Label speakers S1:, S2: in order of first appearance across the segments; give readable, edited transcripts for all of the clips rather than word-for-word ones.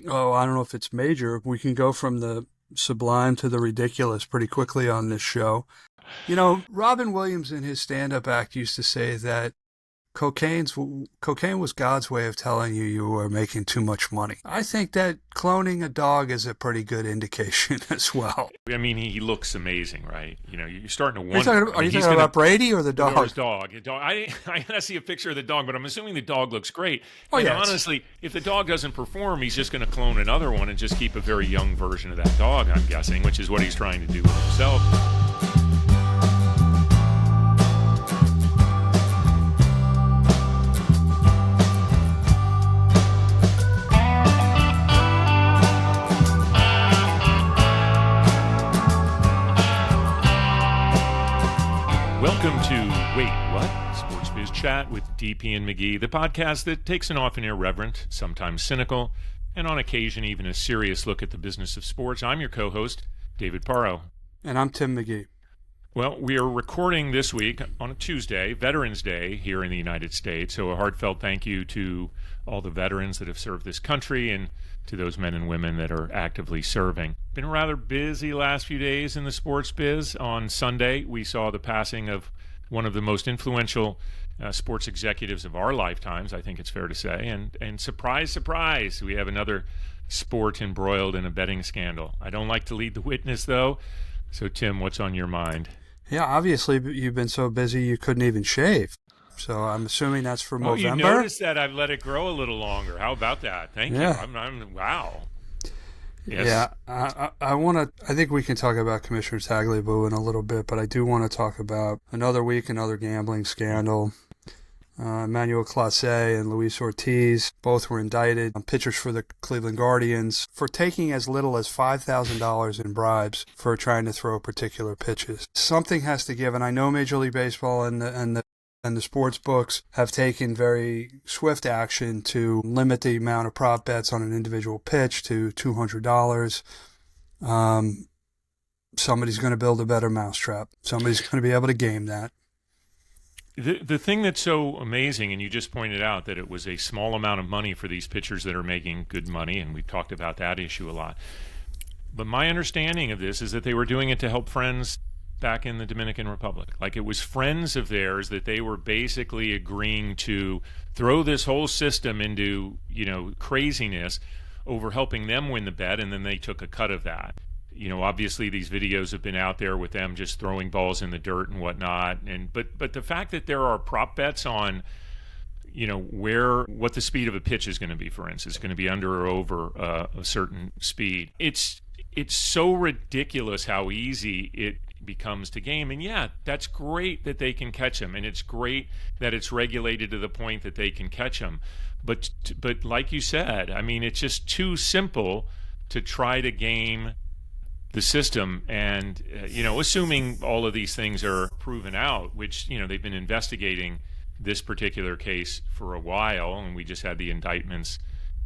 S1: Oh, I don't know if it's major. We can go from the sublime to the ridiculous pretty quickly on this show. You know, Robin Williams in his stand-up act used to say that cocaine was God's way of telling you were making too much money. I think that cloning a dog is a pretty good indication as well.
S2: I mean, he looks amazing, right? You know, you're starting to wonder.
S1: Are you talking about Brady or the dog?
S2: Or his dog. I gotta see a picture of the dog, but I'm assuming the dog looks great.
S1: Oh,
S2: and
S1: yeah,
S2: honestly, if the dog doesn't perform, he's just going to clone another one and just keep a very young version of that dog, I'm guessing, which is what he's trying to do with himself. Welcome to Wait, What? Sportsbiz Chat with DP and McGhee, the podcast that takes an often irreverent, sometimes cynical, and on occasion even a serious look at the business of sports. I'm your co-host, David Parro.
S1: And I'm Tim McGhee.
S2: Well, we are recording this week on a Tuesday, Veterans Day here in the United States, so a heartfelt thank you to all the veterans that have served this country and to those men and women that are actively serving. Been a rather busy last few days in the sports biz. On Sunday, we saw the passing of one of the most influential sports executives of our lifetimes, I think it's fair to say. And surprise, surprise, we have another sport embroiled in a betting scandal. I don't like to lead the witness, though. So, Tim, what's on your mind?
S1: Yeah, obviously you've been so busy you couldn't even shave. So I'm assuming that's for November.
S2: You noticed that I've let it grow a little longer. How about that? Thank you. Wow. Yes.
S1: Yeah, I think we can talk about Commissioner Tagliabue in a little bit, but I do want to talk about another week, another gambling scandal. Emmanuel Clase and Luis Ortiz both were indicted, pitchers for the Cleveland Guardians, for taking as little as $5,000 in bribes for trying to throw particular pitches. Something has to give, and I know Major League Baseball and the sports books have taken very swift action to limit the amount of prop bets on an individual pitch to $200. Somebody's going to build a better mousetrap. Somebody's going to be able to game that.
S2: The thing that's so amazing, and you just pointed out that it was a small amount of money for these pitchers that are making good money, and we've talked about that issue a lot. But my understanding of this is that they were doing it to help friends back in the Dominican Republic. Like, it was friends of theirs that they were basically agreeing to throw this whole system into, craziness over helping them win the bet, and then they took a cut of that. Obviously these videos have been out there with them just throwing balls in the dirt and whatnot. But the fact that there are prop bets on, what the speed of a pitch is going to be, for instance, going to be under or over a certain speed. It's so ridiculous how easy it becomes to game. And yeah, that's great that they can catch them, and it's great that it's regulated to the point that they can catch them. But like you said, I mean, it's just too simple to try to game the system. And assuming all of these things are proven out, which they've been investigating this particular case for a while, and we just had the indictments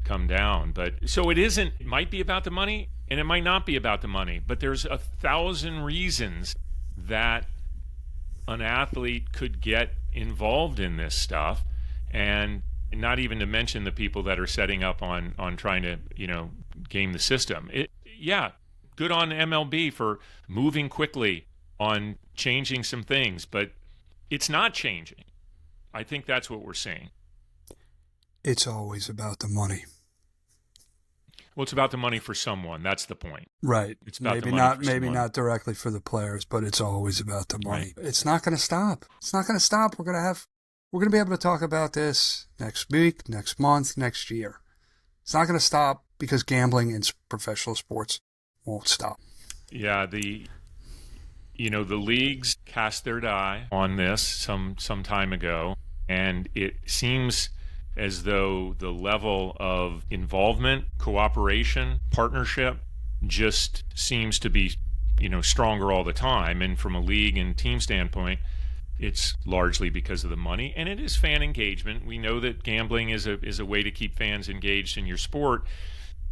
S2: come down. But so it might be about the money, and it might not be about the money, but there's 1,000 reasons that an athlete could get involved in this stuff, and not even to mention the people that are setting up on trying to game the system. Good on MLB for moving quickly on changing some things, but it's not changing. I think that's what we're seeing.
S1: It's always about the money.
S2: Well, it's about the money for someone. That's the point.
S1: Right.
S2: It's about
S1: maybe not directly for the players, but it's always about the money. Right. It's not going to stop. It's not going to stop. We're going to be able to talk about this next week, next month, next year. It's not going to stop because gambling in professional sports won't stop.
S2: Yeah, the leagues cast their die on this some time ago, and it seems as though the level of involvement, cooperation, partnership just seems to be, stronger all the time. And from a league and team standpoint, it's largely because of the money, and it is fan engagement. We know that gambling is a way to keep fans engaged in your sport.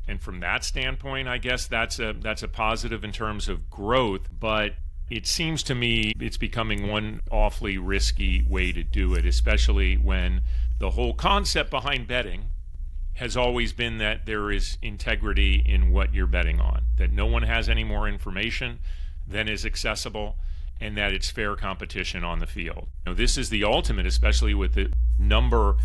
S2: And from that standpoint, I guess that's a positive in terms of growth, but it seems to me it's becoming one awfully risky way to do it, especially when the whole concept behind betting has always been that there is integrity in what you're betting on, that no one has any more information than is accessible, and that it's fair competition on the field. This is the ultimate, especially with the number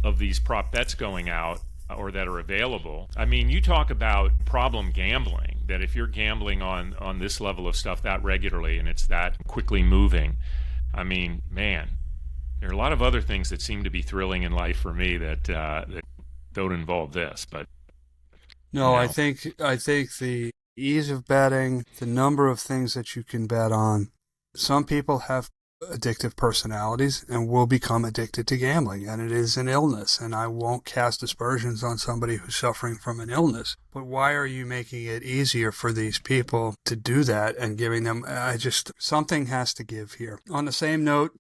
S2: of these prop bets going out or that are available. I mean, you talk about problem gambling, that if you're gambling on this level of stuff that regularly and it's that quickly moving, I mean, man, there are a lot of other things that seem to be thrilling in life for me that don't involve this. But
S1: no, I think the ease of betting, the number of things that you can bet on. Some people have addictive personalities and will become addicted to gambling, and it is an illness, and I won't cast aspersions on somebody who's suffering from an illness. But why are you making it easier for these people to do that and giving them, something has to give here. On the same note,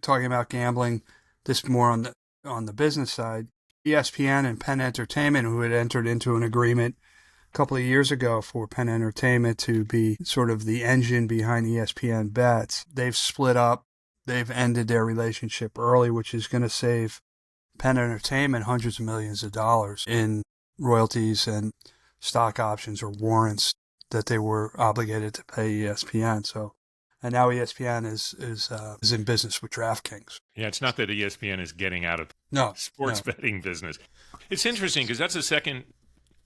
S1: talking about gambling, this more on the business side, ESPN and Penn Entertainment, who had entered into an agreement a couple of years ago for Penn Entertainment to be sort of the engine behind ESPN bets, they've split up. They've ended their relationship early, which is going to save Penn Entertainment hundreds of millions of dollars in royalties and stock options or warrants that they were obligated to pay ESPN. So, and now ESPN is in business with DraftKings.
S2: Yeah, it's not that ESPN is getting out of sports betting business. It's interesting because that's the second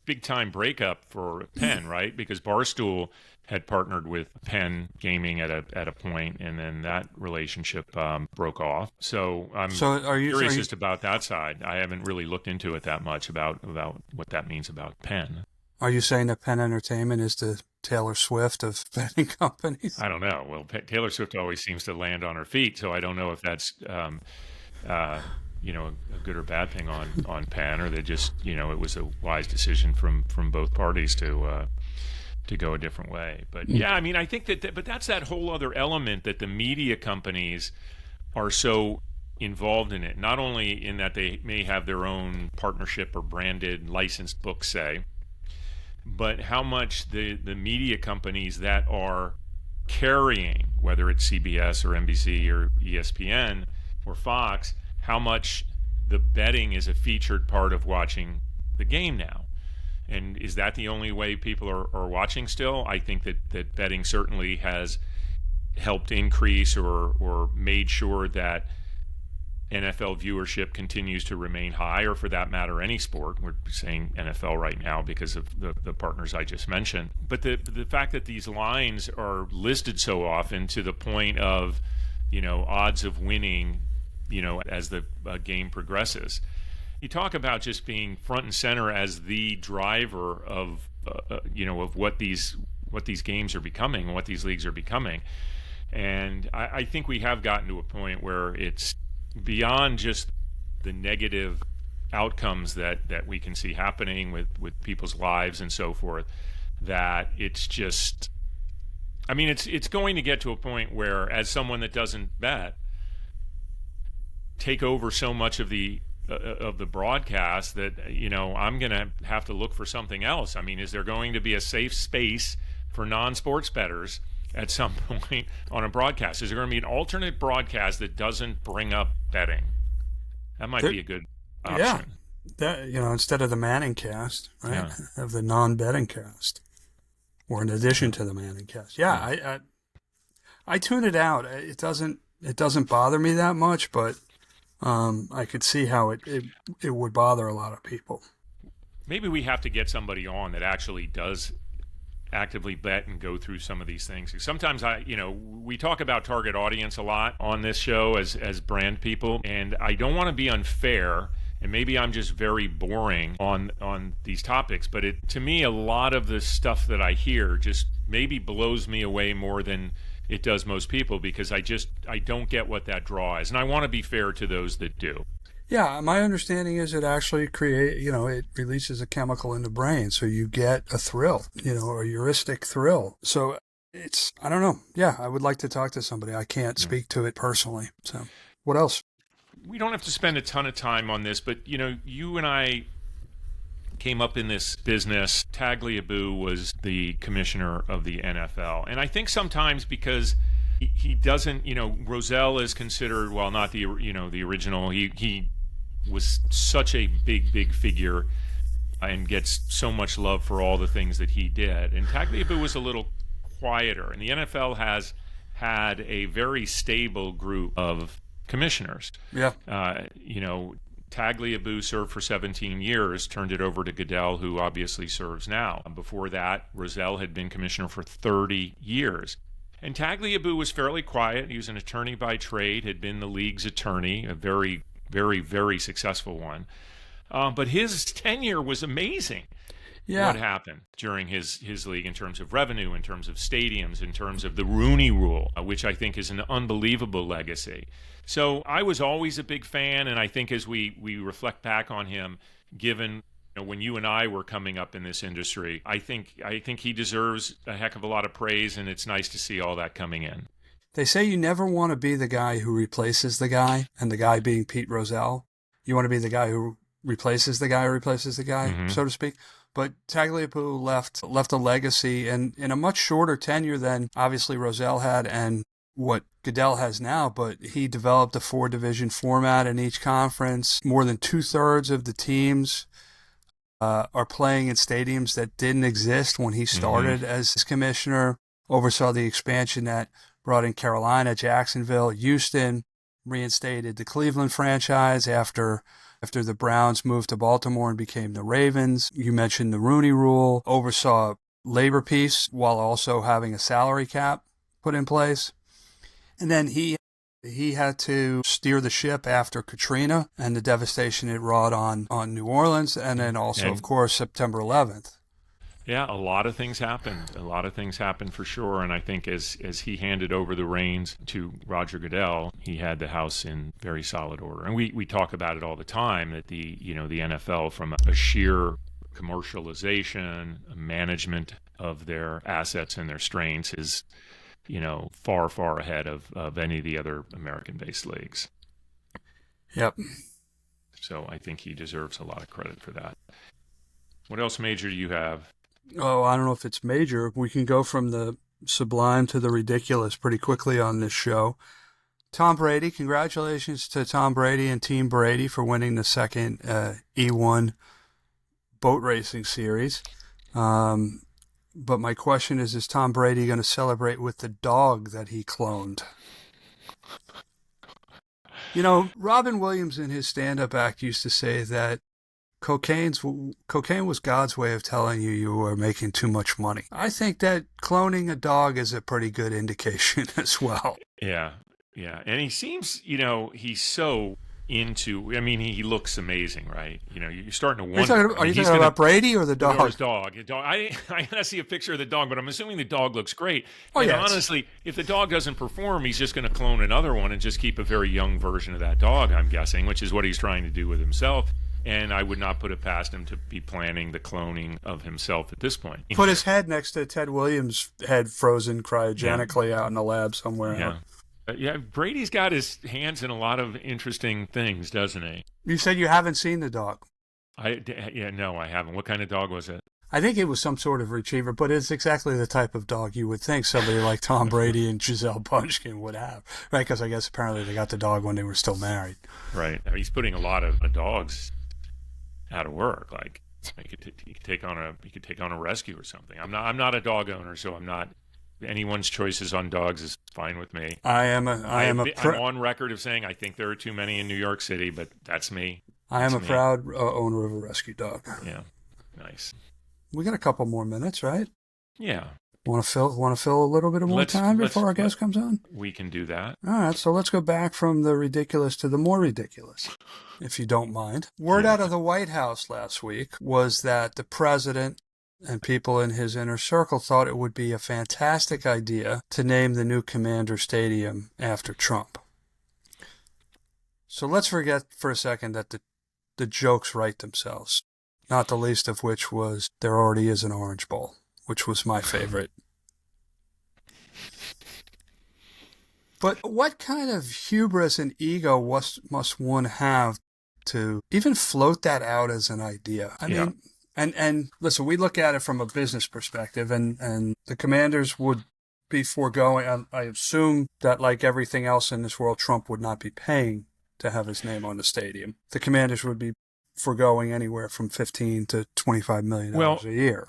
S2: big-time breakup for Penn, right? Because Barstool had partnered with Penn Gaming at a point, and then that relationship broke off. So I'm curious just about that side. I haven't really looked into it that much about what that means about Penn.
S1: Are you saying that Penn Entertainment is the Taylor Swift of betting companies?
S2: I don't know. Well, Taylor Swift always seems to land on her feet, so I don't know if that's a good or bad thing on Penn, or they just, it was a wise decision from both parties to go a different way. But yeah, I mean, I think but that's that whole other element that the media companies are so involved in it. Not only in that they may have their own partnership or branded licensed books, say, but how much the media companies that are carrying, whether it's CBS or NBC or ESPN or Fox, how much the betting is a featured part of watching the game now. And is that the only way people are watching still? I think that betting certainly has helped increase or made sure that NFL viewership continues to remain high, or for that matter, any sport. We're saying NFL right now because of the partners I just mentioned. But the fact that these lines are listed so often to the point of, odds of winning, as the game progresses. You talk about just being front and center as the driver of, of what these games are becoming, what these leagues are becoming. And I think we have gotten to a point where it's beyond just the negative outcomes that we can see happening with people's lives and so forth, that it's just, I mean, it's going to get to a point where, as someone that doesn't bet, take over so much of the broadcast that I'm going to have to look for something else. I mean, is there going to be a safe space for non-sports bettors at some point on a broadcast? Is there going to be an alternate broadcast that doesn't bring up betting? That might be a good option.
S1: Yeah, that instead of the Manning cast, right? Yeah. Have the non-betting cast, or in addition to the Manning cast. Yeah, I tune it out. It doesn't bother me that much, but I could see how it would bother a lot of people.
S2: Maybe we have to get somebody on that actually does actively bet and go through some of these things. Sometimes we talk about target audience a lot on this show as brand people, and I don't want to be unfair, and maybe I'm just very boring on these topics, but to me, a lot of the stuff that I hear just maybe blows me away more than it does most people, because I don't get what that draw is, and I want to be fair to those that do.
S1: Yeah, my understanding is it actually it releases a chemical in the brain, so you get a thrill, a heuristic thrill. So I don't know. Yeah, I would like to talk to somebody. I can't speak to it personally. So what else?
S2: We don't have to spend a ton of time on this, but you and I came up in this business. Tagliabue was the commissioner of the NFL, and I think sometimes because he doesn't, Rozelle is considered, well, not the original. He was such a big figure and gets so much love for all the things that he did. And Tagliabue was a little quieter, and the NFL has had a very stable group of commissioners.
S1: Yeah.
S2: Tagliabue served for 17 years, turned it over to Goodell, who obviously serves now. Before that, Rozelle had been commissioner for 30 years. And Tagliabue was fairly quiet. He was an attorney by trade, had been the league's attorney, a very, very, very successful one. But his tenure was amazing.
S1: Yeah.
S2: What happened during his league in terms of revenue, in terms of stadiums, in terms of the Rooney Rule, which I think is an unbelievable legacy. So I was always a big fan, and I think as we reflect back on him, given when you and I were coming up in this industry, I think he deserves a heck of a lot of praise, and it's nice to see all that coming in.
S1: They say you never want to be the guy who replaces the guy, and the guy being Pete Rozelle. You want to be the guy who replaces the guy,
S2: Mm-hmm.
S1: so to speak. But Tagliabue left a legacy and in a much shorter tenure than obviously Rozelle had and what Goodell has now. But he developed a 4-division format in each conference. More than 2/3 of the teams are playing in stadiums that didn't exist when he started as commissioner. Oversaw the expansion that brought in Carolina, Jacksonville, Houston, reinstated the Cleveland franchise after the Browns moved to Baltimore and became the Ravens. You mentioned the Rooney Rule, oversaw labor peace while also having a salary cap put in place. And then he had to steer the ship after Katrina and the devastation it wrought on New Orleans, and then also, of course, September 11th.
S2: Yeah, a lot of things happened. A lot of things happened for sure. And I think as he handed over the reins to Roger Goodell, he had the house in very solid order. And we talk about it all the time that the NFL, from a sheer commercialization, management of their assets and their strengths, is far ahead of any of the other American-based leagues.
S1: Yep.
S2: So I think he deserves a lot of credit for that. What else major do you have?
S1: Oh, I don't know if it's major. We can go from the sublime to the ridiculous pretty quickly on this show. Tom Brady, congratulations to Tom Brady and Team Brady for winning the second E1 boat racing series. But my question is Tom Brady going to celebrate with the dog that he cloned? Robin Williams in his stand-up act used to say that cocaine was God's way of telling you were making too much money. I think that cloning a dog is a pretty good indication as well.
S2: Yeah. And he seems, he's so into, he looks amazing, right? You're starting to wonder.
S1: Are you talking about Brady or the dog?
S2: Or his dog. I gotta see a picture of the dog, but I'm assuming the dog looks great.
S1: Oh,
S2: and
S1: yes.
S2: Honestly, if the dog doesn't perform, he's just going to clone another one and just keep a very young version of that dog, I'm guessing, which is what he's trying to do with himself. And I would not put it past him to be planning the cloning of himself at this point.
S1: Put his head next to Ted Williams' head frozen cryogenically out in the lab somewhere.
S2: Yeah, Brady's got his hands in a lot of interesting things, doesn't he?
S1: You said you haven't seen the dog.
S2: No, I haven't. What kind of dog was it?
S1: I think it was some sort of retriever, but it's exactly the type of dog you would think somebody like Tom Brady and 𝗍𝗪 would have, right? Because I guess apparently they got the dog when they were still married.
S2: Right. He's putting a lot of dogs out of work. Like he could take on a rescue or something. I'm not a dog owner, so I'm not. Anyone's choices on dogs is fine with me.
S1: I'm
S2: on record of saying I think there are too many in New York City, but that's me.
S1: I am a proud owner of a rescue dog.
S2: Yeah, nice.
S1: We got a couple more minutes, right?
S2: Yeah.
S1: Want to fill a little bit of more time before our guest comes on?
S2: We can do that.
S1: All right, so let's go back from the ridiculous to the more ridiculous, if you don't mind. Word out of the White House last week was that the president and people in his inner circle thought it would be a fantastic idea to name the new Commander Stadium after Trump. So let's forget for a second that the jokes write themselves, not the least of which was there already is an Orange Bowl, which was my favorite. But what kind of hubris and ego must one have to even float that out as an idea? I mean, and listen, we look at it from a business perspective, and the Commanders would be foregoing. I assume that, like everything else in this world, Trump would not be paying to have his name on the stadium. The Commanders would be foregoing anywhere from $15 to $25 million a year.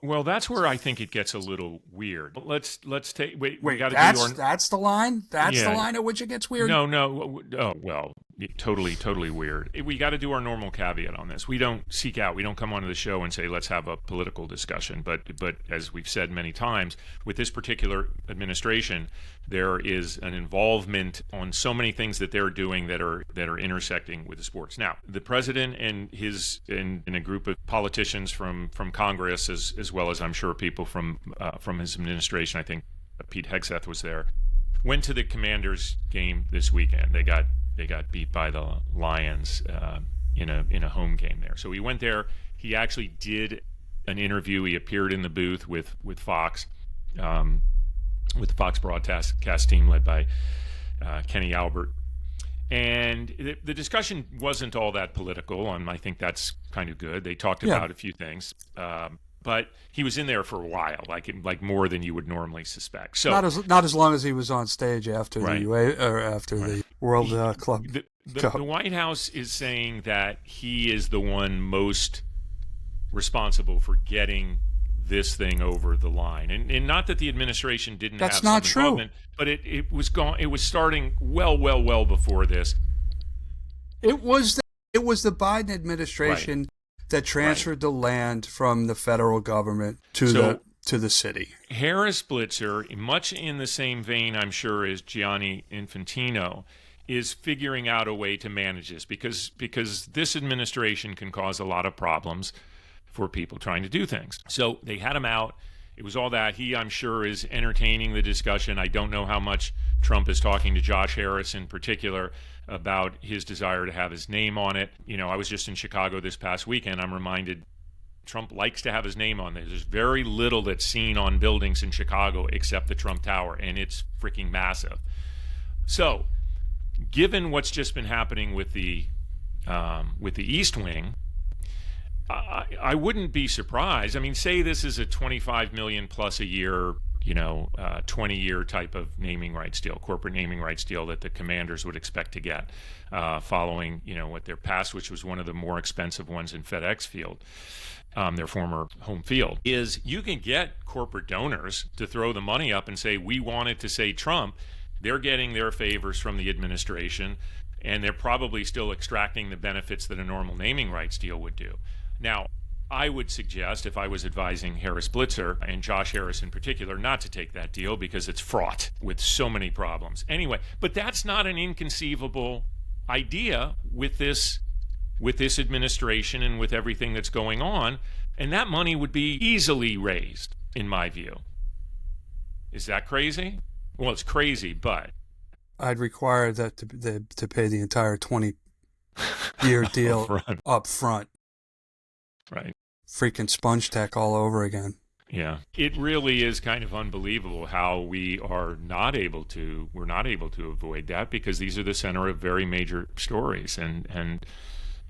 S2: Well, that's where I think it gets a little weird. Let's take we got to
S1: that's the line. That's the line at which it gets weird.
S2: No. Oh well, totally weird. We got to do our normal caveat on this. We don't seek out. We don't come onto the show and say let's have a political discussion. But as we've said many times, with this particular administration, there is an involvement on so many things that they're doing that are intersecting with the sports. Now, the president and a group of politicians from Congress, as well as I'm sure people from his administration, I think Pete Hegseth was there, went to the Commanders game this weekend. They got beat by the Lions in a home game there. So he went there. He actually did an interview. He appeared in the booth with Fox. With the Fox broadcast team led by Kenny Albert. And the discussion wasn't all that political, and I think that's kind of good. They talked about a few things. But he was in there for a while, like more than you would normally suspect. So
S1: not as long as he was on stage after the World Club Cup.
S2: The White House is saying that he is the one most responsible for getting this thing over the line, and not that the administration didn't have some involvement, but it was starting well before this.
S1: It was the Biden administration that transferred the land from the federal government to the city.
S2: 𝘽𝙪𝙤𝙀𝙀, much in the same vein, I'm sure, as Gianni Infantino, is figuring out a way to manage this because this administration can cause a lot of problems for people trying to do things. So they had him out. It was all that. He, I'm sure, is entertaining the discussion. I don't know how much Trump is talking to Josh Harris in particular about his desire to have his name on it. You know, I was just in Chicago this past weekend. I'm reminded Trump likes to have his name on there. There's very little that's seen on buildings in Chicago except the Trump Tower, and it's freaking massive. So, given what's just been happening with the East Wing, I wouldn't be surprised. I mean, say this is a $25 million plus a year, 20-year type of naming rights deal, corporate naming rights deal that the Commanders would expect to get following, what their past, which was one of the more expensive ones in FedEx Field, their former home field, is you can get corporate donors to throw the money up and say, we want it to say Trump. They're getting their favors from the administration, and they're probably still extracting the benefits that a normal naming rights deal would do. Now, I would suggest, if I was advising 𝗽𝙪𝙤𝙀𝙀, and Josh Harris in particular, not to take that deal because it's fraught with so many problems. Anyway, but that's not an inconceivable idea with this administration and with everything that's going on, and that money would be easily raised, in my view. Is that crazy? Well, it's crazy, but
S1: I'd require that to pay the entire 20-year deal up front.
S2: Right.
S1: Freaking sponge tech all over again.
S2: Yeah. It really is kind of unbelievable how we're not able to avoid that, because these are the center of very major stories, and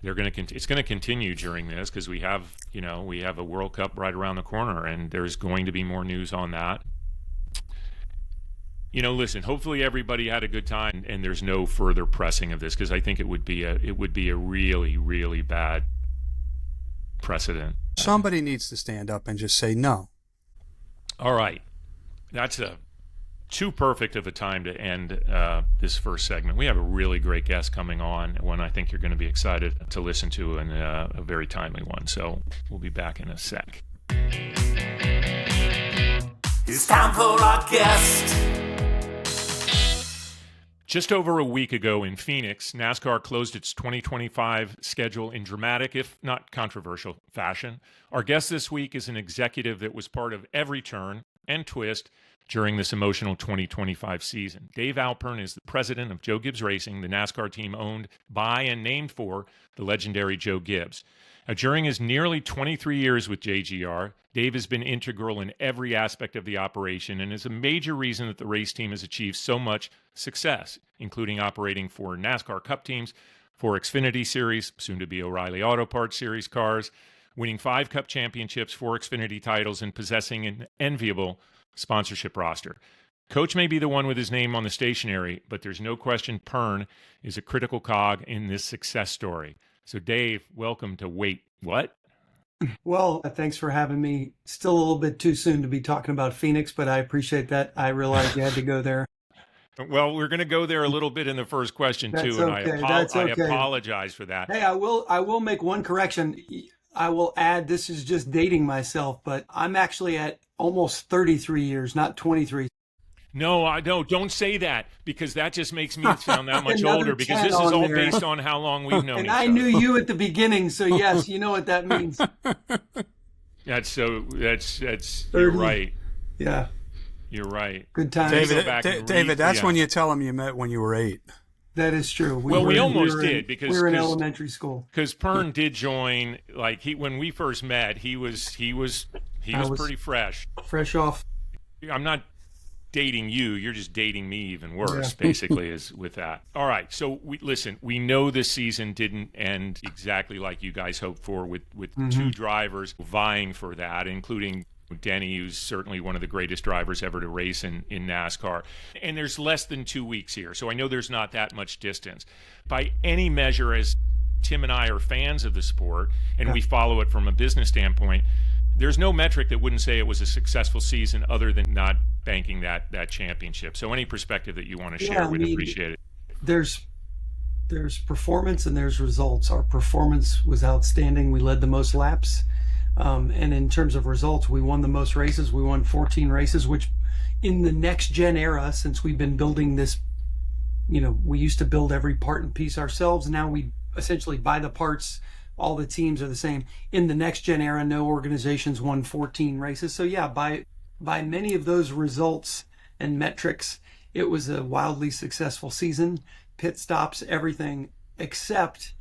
S2: it's going to continue during this, because we have a World Cup right around the corner, and there's going to be more news on that. Listen, hopefully everybody had a good time and there's no further pressing of this, because I think it would be a really, really bad precedent.
S1: Somebody needs to stand up and just say no.
S2: All right. That's too perfect of a time to end this first segment. We have a really great guest coming on, one I think you're going to be excited to listen to, and a very timely one. So we'll be back in a sec.
S3: It's time for our guest.
S2: Just over a week ago in Phoenix, NASCAR closed its 2025 schedule in dramatic, if not controversial, fashion. Our guest this week is an executive that was part of every turn and twist during this emotional 2025 season. Dave Alpern is the president of Joe Gibbs Racing, the NASCAR team owned by and named for the legendary Joe Gibbs. Now, during his nearly 23 years with JGR, Dave has been integral in every aspect of the operation and is a major reason that the race team has achieved so much success, including operating 4 NASCAR Cup teams, 4 Xfinity Series, soon to be O'Reilly Auto Parts Series cars, winning 5 Cup championships, 4 Xfinity titles, and possessing an enviable sponsorship roster. Coach may be the one with his name on the stationery, but there's no question Pern is a critical cog in this success story. So, Dave, welcome to Wait, What?
S4: Well, thanks for having me. Still a little bit too soon to be talking about Phoenix, but I appreciate that. I realized you had to go there.
S2: Well, we're going to go there a little bit in the first question,
S4: That's
S2: too, and
S4: okay.
S2: I
S4: That's okay.
S2: apologize for that.
S4: Hey, I will make one correction. I will add, this is just dating myself, but I'm actually at almost 33 years, not 23.
S2: No, I don't say that, because that just makes me sound that much
S4: Another
S2: older, because
S4: 10
S2: this is
S4: on
S2: all
S4: there.
S2: based on how long we've known
S4: And
S2: each
S4: I
S2: other.
S4: knew you at the beginning, so yes, you know what that means.
S2: That's you're
S4: 30.
S2: right.
S4: Yeah,
S2: You're right.
S4: good times.
S1: David, that's when you tell him you met when you were 8.
S4: That is true.
S2: We almost did, because
S4: we were in elementary school.
S2: Because Pern did join, like, when we first met, he was pretty fresh.
S4: Fresh off.
S2: I'm not dating you, you're just dating me even worse, basically, is with that. All right, so we know this season didn't end exactly like you guys hoped for, with two drivers vying for that, including Denny, who's certainly one of the greatest drivers ever to race in NASCAR. And there's less than 2 weeks here, so I know there's not that much distance. By any measure, as Tim and I are fans of the sport, and we follow it from a business standpoint, there's no metric that wouldn't say it was a successful season other than not banking that championship. So any perspective that you want to share, we'd appreciate it.
S4: There's performance and there's results. Our performance was outstanding. We led the most laps. And in terms of results, we won the most races. We won 14 races, which in the next gen era, since we've been building this, we used to build every part and piece ourselves. Now we essentially buy the parts. All the teams are the same. In the next gen era, no organizations won 14 races. So yeah, by many of those results and metrics, it was a wildly successful season. Pit stops, everything, except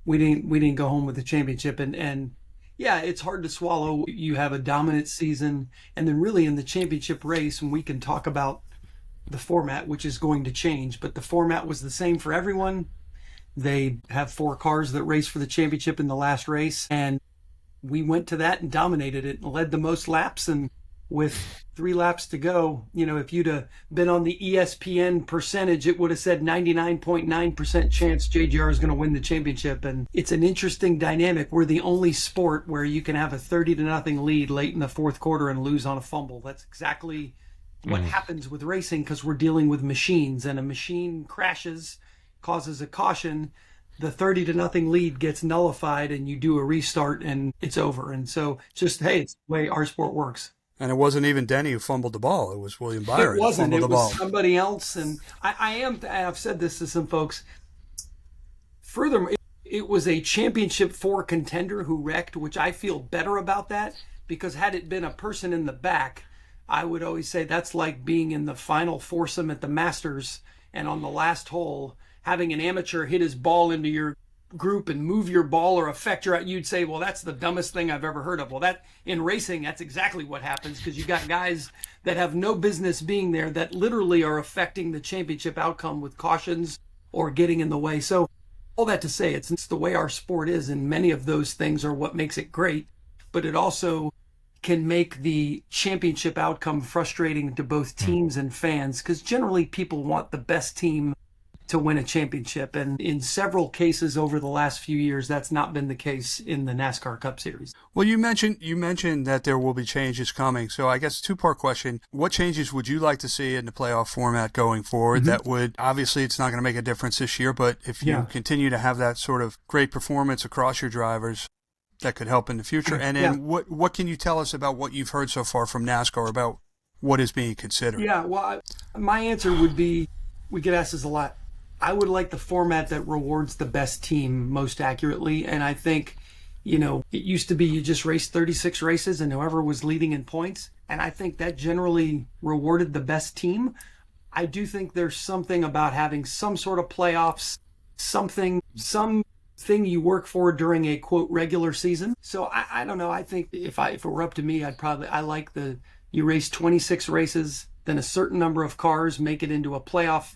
S4: we didn't go home with the championship. And yeah, it's hard to swallow. You have a dominant season, and then really in the championship race, and we can talk about the format, which is going to change, but the format was the same for everyone. They have 4 cars that race for the championship in the last race, and we went to that and dominated it and led the most laps. And with 3 laps to go, if you'd have been on the ESPN percentage, it would have said 99.9% chance JGR is going to win the championship. And it's an interesting dynamic. We're the only sport where you can have a 30-0 lead late in the 4th quarter and lose on a fumble. That's exactly what happens with racing, because we're dealing with machines, and a machine crashes, causes a caution, the 30-0 lead gets nullified, and you do a restart and it's over. And so it's the way our sport works.
S1: And it wasn't even Denny who fumbled the ball. It was William Byron
S4: who fumbled the ball. It was somebody else. And I've said this to some folks. Furthermore, it was a championship 4 contender who wrecked, which I feel better about that, because had it been a person in the back, I would always say that's like being in the final foursome at the Masters, and on the last hole, having an amateur hit his ball into your group and move your ball or affect you'd say, well, that's the dumbest thing I've ever heard of. Well, that in racing, that's exactly what happens, because you got guys that have no business being there that literally are affecting the championship outcome with cautions or getting in the way. So all that to say, it's the way our sport is, and many of those things are what makes it great, but it also can make the championship outcome frustrating to both teams and fans, because generally people want the best team to win a championship. And in several cases over the last few years, that's not been the case in the NASCAR Cup Series.
S1: Well, you mentioned that there will be changes coming. So I guess 2-part question. What changes would you like to see in the playoff format going forward? That would, obviously it's not going to make a difference this year, but if you continue to have that sort of great performance across your drivers, that could help in the future. And then what can you tell us about what you've heard so far from NASCAR about what is being considered?
S4: Yeah, well, my answer would be, we get asked this a lot, I would like the format that rewards the best team most accurately. And I think, it used to be you just raced 36 races and whoever was leading in points. And I think that generally rewarded the best team. I do think there's something about having some sort of playoffs, something you work for during a quote regular season. So I don't know. I think if it were up to me, I like you race 26 races, then a certain number of cars make it into a playoff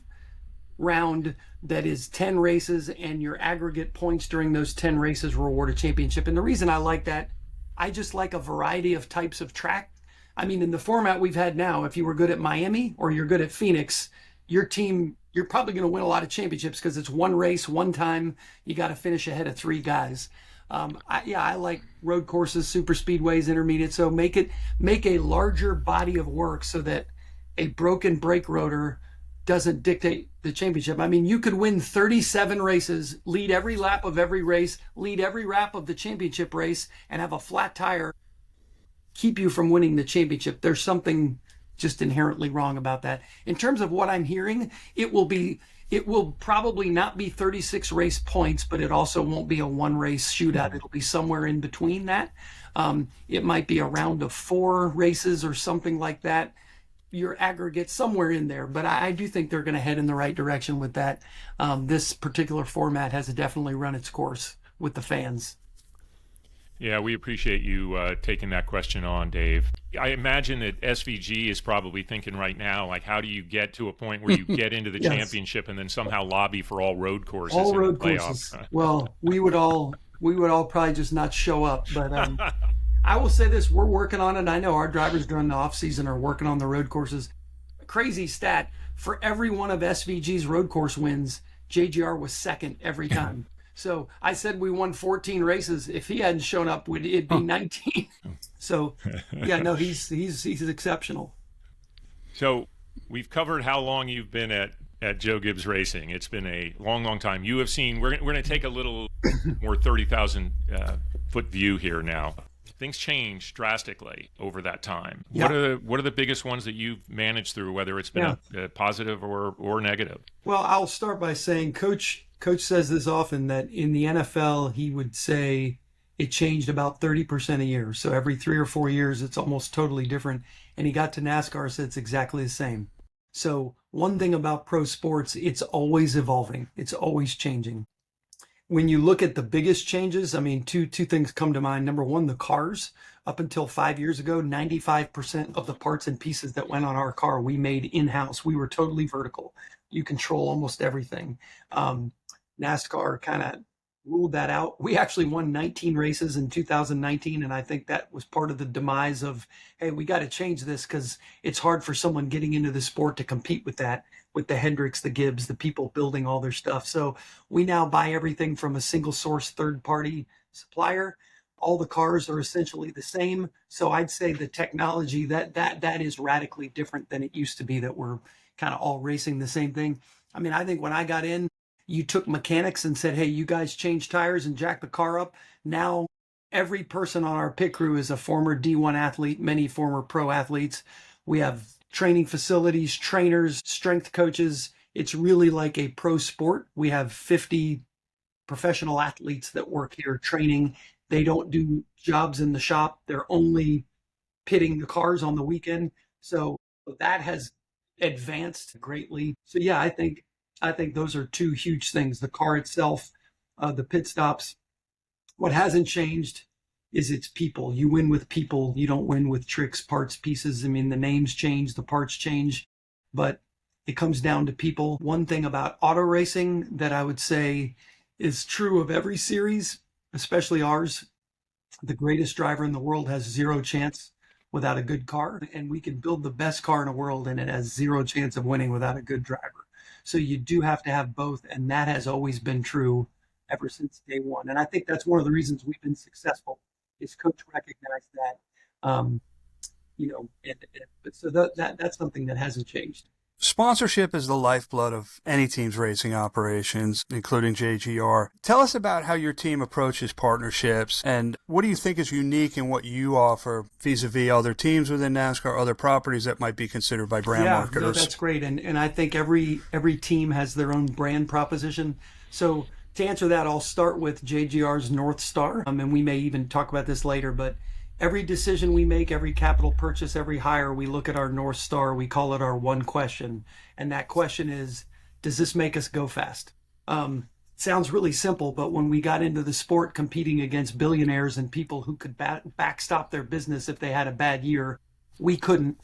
S4: round that is 10 races, and your aggregate points during those 10 races reward a championship. And the reason I like that, I just like a variety of types of track. I mean, in the format we've had now, if you were good at Miami or you're good at Phoenix, your team, you're probably going to win a lot of championships because it's one race, one time. You got to finish ahead of 3 guys. I like road courses, super speedways, intermediate. So make a larger body of work so that a broken brake rotor doesn't dictate the championship. I mean, you could win 37 races, lead every lap of every race, lead every lap of the championship race, and have a flat tire keep you from winning the championship. There's something just inherently wrong about that. In terms of what I'm hearing, it will probably not be 36 race points, but it also won't be a 1 race shootout. It'll be somewhere in between that. It might be a round of 4 races or something like that. Your aggregate somewhere in there, but I do think they're going to head in the right direction with that. This particular format has definitely run its course with the fans.
S2: Yeah, we appreciate you taking that question on, Dave. I imagine that SVG is probably thinking right now, like, how do you get to a point where you get into the
S4: Yes.
S2: championship and then somehow lobby for all road courses
S4: All
S2: in
S4: road
S2: the playoffs?
S4: courses. Well, we would all probably just not show up, but I will say this, we're working on it. I know our drivers during the off season are working on the road courses. Crazy stat, for every one of SVG's road course wins, JGR was second every time. So I said we won 14 races. If he hadn't shown up, it'd be 19. So yeah, no, he's exceptional.
S2: So we've covered how long you've been at Joe Gibbs Racing. It's been a long, long time. You have seen, we're going to take a little more 30,000 foot view here now. Things change drastically over that time.
S4: Yeah.
S2: What are the biggest ones that you've managed through, whether it's been a positive or negative?
S4: Well, I'll start by saying Coach says this often, that in the NFL, he would say it changed about 30% a year. So every 3 or 4 years, it's almost totally different. And he got to NASCAR, said it's exactly the same. So one thing about pro sports, it's always evolving. It's always changing. When you look at the biggest changes, I mean, two things come to mind. Number one, the cars. Up until 5 years ago, 95% of the parts and pieces that went on our car, we made in-house. We were totally vertical. You control almost everything. NASCAR kind of ruled that out. We actually won 19 races in 2019, and I think that was part of the demise of, hey, we got to change this because it's hard for someone getting into the sport to compete with that, with the Hendricks, the Gibbs, the people building all their stuff. So we now buy everything from a single source third-party supplier. All the cars are essentially the same. So I'd say the technology, that is radically different than it used to be, that we're kind of all racing the same thing. I mean, I think when I got in, you took mechanics and said, hey, you guys change tires and jack the car up. Now every person on our pit crew is a former D1 athlete, many former pro athletes. We have training facilities, trainers, strength coaches. It's really like a pro sport. We have 50 professional athletes that work here training. They don't do jobs in the shop. They're only pitting the cars on the weekend. So that has advanced greatly. So yeah, I think those are 2 huge things. The car itself, the pit stops. What hasn't changed is its people. You win with people. You don't win with tricks, parts, pieces. I mean, the names change, the parts change, but it comes down to people. One thing about auto racing that I would say is true of every series, especially ours, the greatest driver in the world has 0 chance without a good car, and we can build the best car in the world and it has 0 chance of winning without a good driver. So you do have to have both, and that has always been true ever since day one. And I think that's one of the reasons we've been successful, is Coach recognized that, so that's something that hasn't changed.
S1: Sponsorship is the lifeblood of any team's racing operations, including JGR. Tell us about how your team approaches partnerships, and what do you think is unique in what you offer vis-a-vis other teams within NASCAR, other properties that might be considered by brand marketers?
S4: No, that's great. And I think every team has their own brand proposition. So to answer that, I'll start with JGR's North Star. And we may even talk about this later, but every decision we make, every capital purchase, every hire, we look at our North Star. We call it our one question. And that question is, does this make us go fast? Sounds really simple, but when we got into the sport competing against billionaires and people who could backstop their business if they had a bad year, we couldn't.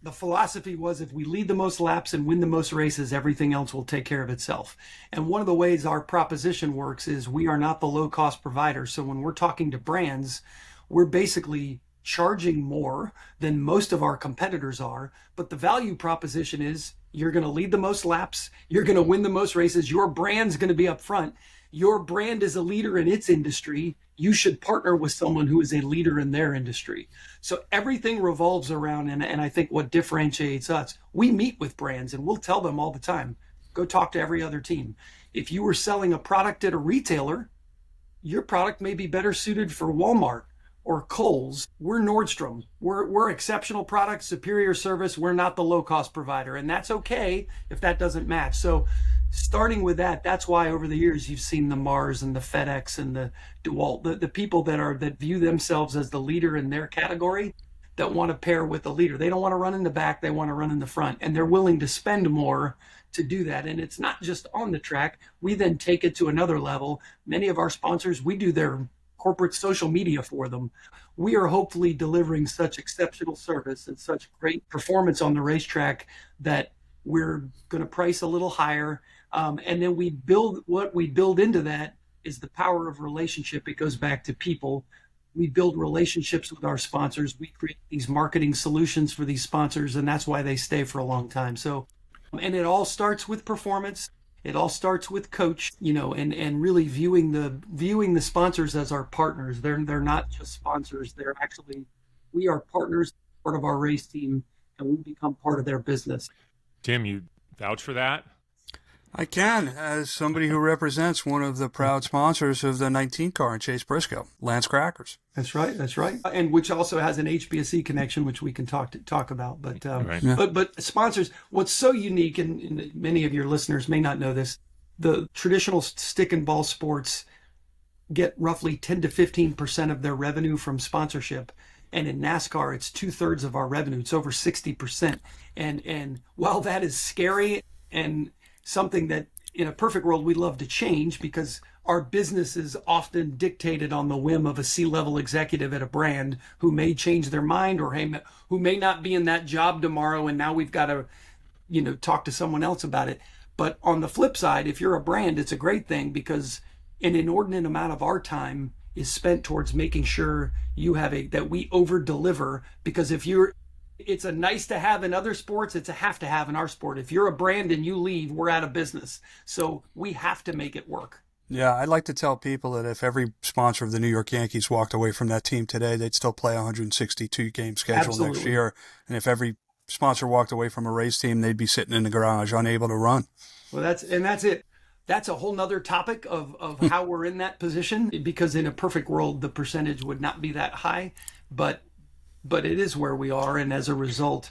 S4: The philosophy was, if we lead the most laps and win the most races, everything else will take care of itself. And one of the ways our proposition works is we are not the low-cost provider. So when we're talking to brands, we're basically charging more than most of our competitors are, but the value proposition is you're going to lead the most laps, you're going to win the most races, your brand's going to be up front. Your brand is a leader in its industry. You should partner with someone who is a leader in their industry. So everything revolves around, and I think what differentiates us, we meet with brands and we'll tell them all the time, go talk to every other team. If you were selling a product at a retailer, your product may be better suited for Walmart or Kohl's. We're Nordstrom. We're exceptional product, superior service. We're not the low-cost provider, and that's okay if that doesn't match. So starting with that, that's why over the years you've seen the Mars and the FedEx and the DeWalt, the people that view themselves as the leader in their category, that want to pair with the leader. They don't want to run in the back, they want to run in the front, and they're willing to spend more to do that. And it's not just on the track. We then take it to another level. Many of our sponsors, we do their corporate social media for them. We are hopefully delivering such exceptional service and such great performance on the racetrack that we're going to price a little higher. And then what we build into that is the power of relationship. It goes back to people. We build relationships with our sponsors. We create these marketing solutions for these sponsors, and that's why they stay for a long time. So, and it all starts with performance. It all starts with coach, and really viewing the sponsors as our partners. They're not just sponsors. We are partners, part of our race team, and we become part of their business.
S2: Tim, you vouch for that?
S1: I can, as somebody who represents one of the proud sponsors of the 19 car in Chase Briscoe, Lance Crackers.
S4: That's right. And which also has an HBSE connection, which we can talk about. But
S2: Right.
S4: but sponsors, what's so unique, and many of your listeners may not know this, the traditional stick and ball sports get roughly 10 to 15% of their revenue from sponsorship. And in NASCAR, it's 2/3 of our revenue. It's over 60%. And while that is scary and something that in a perfect world we'd love to change, because our business is often dictated on the whim of a C-level executive at a brand who may change their mind or who may not be in that job tomorrow, and now we've got to talk to someone else about it. But on the flip side, if you're a brand, it's a great thing, because an inordinate amount of our time is spent towards making sure that we over deliver. Because it's a nice to have in other sports, it's a have to have in our sport. If you're a brand and you leave, we're out of business. So we have to make it work.
S1: Yeah, I'd like to tell people that if every sponsor of the New York Yankees walked away from that team today, they'd still play a 162-game schedule
S4: Absolutely.
S1: next year. And if every sponsor walked away from a race team, they'd be sitting in the garage unable to run.
S4: Well, that's it. That's a whole nother topic of how we're in that position, because in a perfect world, the percentage would not be that high, but it is where we are. And as a result,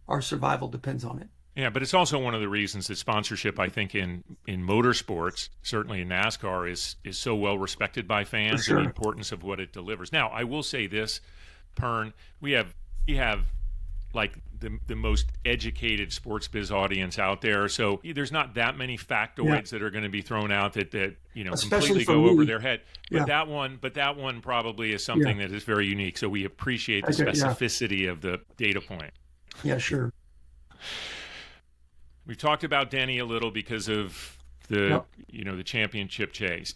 S4: our survival depends on it.
S2: Yeah, but it's also one of the reasons that sponsorship, I think, in motorsports, certainly in NASCAR, is so well respected by fans,
S4: sure.
S2: and the importance of what it delivers. Now, I will say this, Pern, we have like the most educated sports biz audience out there, so there's not that many factoids that are going to be thrown out that
S4: Especially
S2: completely go
S4: me.
S2: over their head. But
S4: Yeah.
S2: that one probably is something that is very unique. So we appreciate the specificity of the data point.
S4: Yeah, sure.
S2: We've talked about Denny a little because of the the championship chase.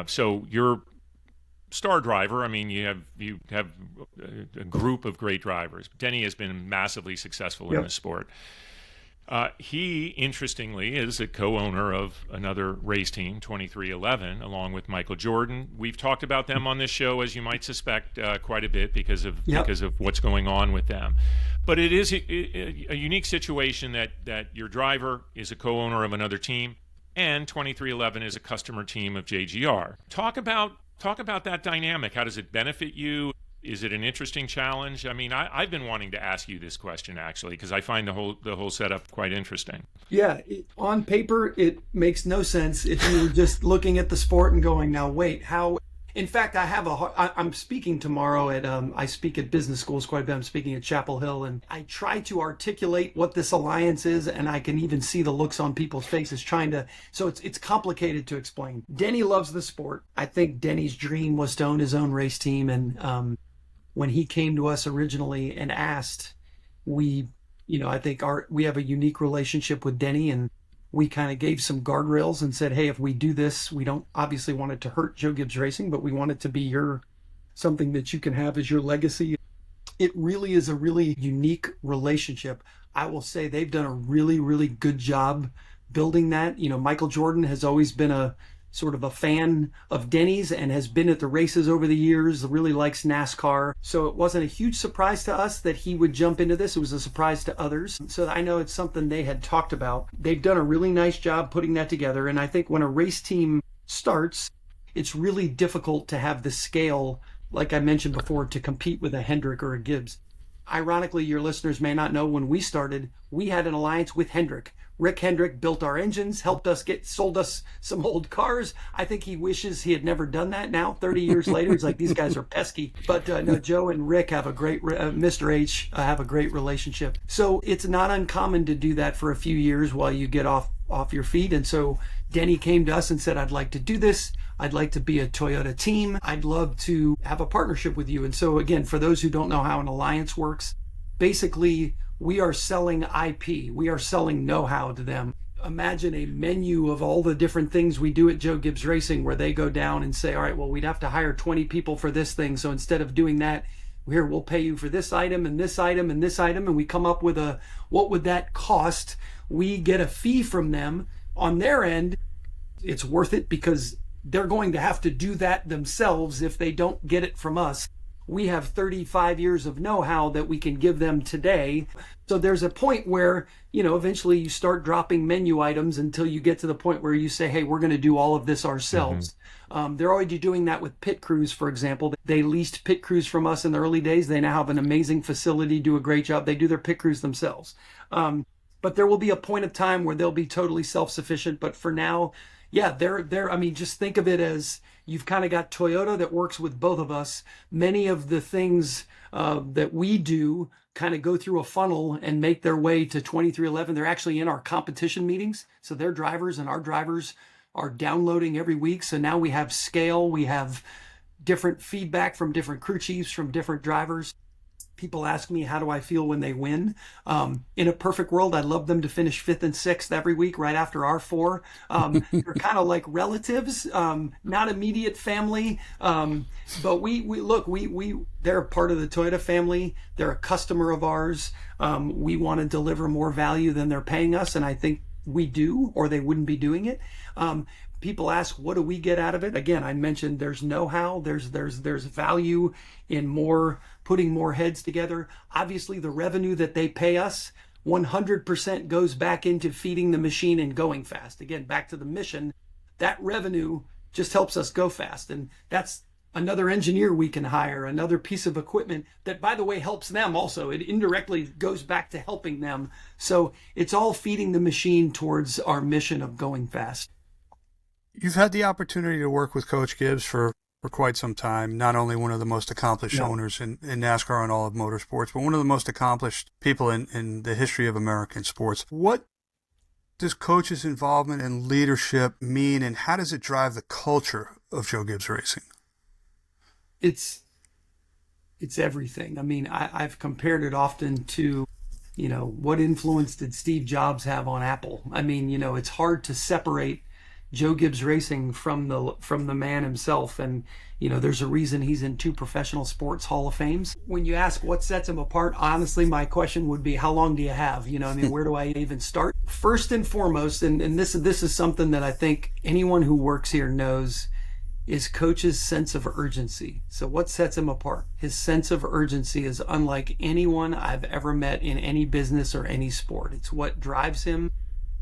S2: So you're star driver. I mean, you have a group of great drivers. Denny has been massively successful in this sport. He, interestingly, is a co-owner of another race team, 23XI, along with Michael Jordan. We've talked about them on this show, as you might suspect, quite a bit because of what's going on with them. But it is a unique situation that your driver is a co-owner of another team, and 23XI is a customer team of JGR. Talk about that dynamic. How does it benefit you? Is it an interesting challenge? I mean, I've been wanting to ask you this question, actually, because I find the whole setup quite interesting. Yeah,
S4: On paper, it makes no sense if you're just looking at the sport and going, now wait, how? In fact, I'm speaking tomorrow I speak at business schools quite a bit. I'm speaking at Chapel Hill, and I try to articulate what this alliance is, and I can even see the looks on people's faces so it's complicated to explain. Denny loves the sport. I think Denny's dream was to own his own race team, and when he came to us originally and asked, I think we have a unique relationship with Denny, and we kind of gave some guardrails and said, hey, if we do this, we don't obviously want it to hurt Joe Gibbs Racing, but we want it to be something that you can have as your legacy. It really is a really unique relationship. I will say they've done a really, really good job building that. Michael Jordan has always been a sort of a fan of Denny's and has been at the races over the years, really likes NASCAR. So it wasn't a huge surprise to us that he would jump into this. It was a surprise to others. So I know it's something they had talked about. They've done a really nice job putting that together. And I think when a race team starts, it's really difficult to have the scale, like I mentioned before, to compete with a Hendrick or a Gibbs. Ironically, your listeners may not know, when we started, we had an alliance with Hendrick. Rick Hendrick built our engines, helped us sold us some old cars. I think he wishes he had never done that now, 30 years later. He's like, these guys are pesky. But no, Joe and Rick have a great, Mr. H, have a great relationship. So it's not uncommon to do that for a few years while you get off your feet. And so Denny came to us and said, I'd like to do this. I'd like to be a Toyota team. I'd love to have a partnership with you. And so again, for those who don't know how an alliance works, basically we are selling IP. We are selling know-how to them. Imagine a menu of all the different things we do at Joe Gibbs Racing, where they go down and say, all right, well, we'd have to hire 20 people for this thing. So instead of doing that, here, we'll pay you for this item and this item and this item. And we come up with what would that cost? We get a fee from them on their end. It's worth it because they're going to have to do that themselves if they don't get it from us. We have 35 years of know-how that we can give them today. So there's a point where, eventually you start dropping menu items until you get to the point where you say, hey, we're going to do all of this ourselves. They're already doing that with pit crews, for example. They leased pit crews from us in the early days. They now have an amazing facility, do a great job. They do their pit crews themselves. But there will be a point of time where they'll be totally self-sufficient. But for now, yeah, just think of it as you've kind of got Toyota that works with both of us. Many of the things that we do kind of go through a funnel and make their way to 2311. They're actually in our competition meetings. So their drivers and our drivers are downloading every week. So now we have scale. We have different feedback from different crew chiefs, from different drivers. People ask me, how do I feel when they win? In a perfect world, I'd love them to finish 5th and 6th every week right after our 4. They're kind of like relatives, not immediate family. But they're a part of the Toyota family. They're a customer of ours. We want to deliver more value than they're paying us. And I think we do, or they wouldn't be doing it. People ask, what do we get out of it? Again, I mentioned there's know-how, there's value in putting more heads together. Obviously, the revenue that they pay us, 100% goes back into feeding the machine and going fast. Again, back to the mission, that revenue just helps us go fast. And that's another engineer we can hire, another piece of equipment that, by the way, helps them also. It indirectly goes back to helping them. So it's all feeding the machine towards our mission of going fast.
S1: You've had the opportunity to work with Coach Gibbs for quite some time, not only one of the most accomplished owners in NASCAR and all of motorsports, but one of the most accomplished people in the history of American sports. What does Coach's involvement and leadership mean, and how does it drive the culture of Joe Gibbs Racing?
S4: It's everything. I mean, I've compared it often to, what influence did Steve Jobs have on Apple? I mean, it's hard to separate Joe Gibbs Racing from the man himself. And, there's a reason he's in 2 professional sports Hall of Fames. When you ask what sets him apart, honestly, my question would be, how long do you have? Where do I even start? First and foremost, and this is something that I think anyone who works here knows, is Coach's sense of urgency. So what sets him apart? His sense of urgency is unlike anyone I've ever met in any business or any sport. It's what drives him.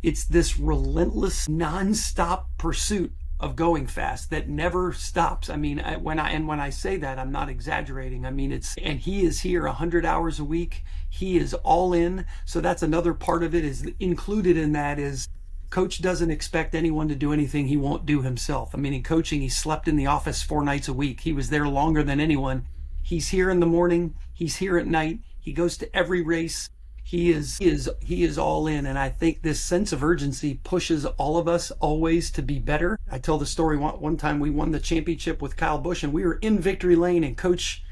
S4: It's this relentless, nonstop pursuit of going fast that never stops. I mean, when I say that, I'm not exaggerating. I mean, and he is here 100 hours a week. He is all in. So that's another part of it. Is included in that is Coach doesn't expect anyone to do anything he won't do himself. I mean, in coaching, he slept in the office 4 nights a week. He was there longer than anyone. He's here in the morning. He's here at night. He goes to every race. He is all in. And I think this sense of urgency pushes all of us always to be better. I tell the story, one time we won the championship with 𝘙𝙗𝙗, and we were in victory lane, and Coach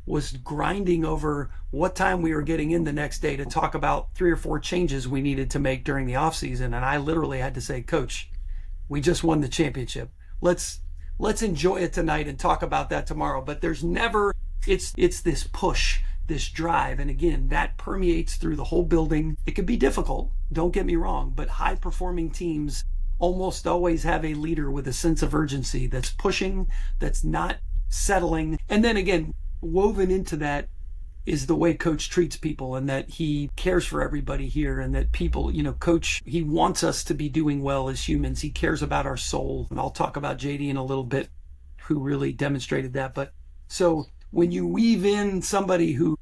S4: was grinding over what time we were getting in the next day to talk about 3 or 4 changes we needed to make during the off season. And I literally had to say, Coach, we just won the championship. Let's enjoy it tonight and talk about that tomorrow. But there's never, it's this push this drive. And again, that permeates through the whole building. It can be difficult, don't get me wrong, but high performing teams almost always have a leader with a sense of urgency that's pushing, that's not settling. And then again, woven into that is the way Coach treats people, and that he cares for everybody here, and that people, Coach, he wants us to be doing well as humans. He cares about our soul. And I'll talk about JD in a little bit, who really demonstrated that. But so when you weave in somebody who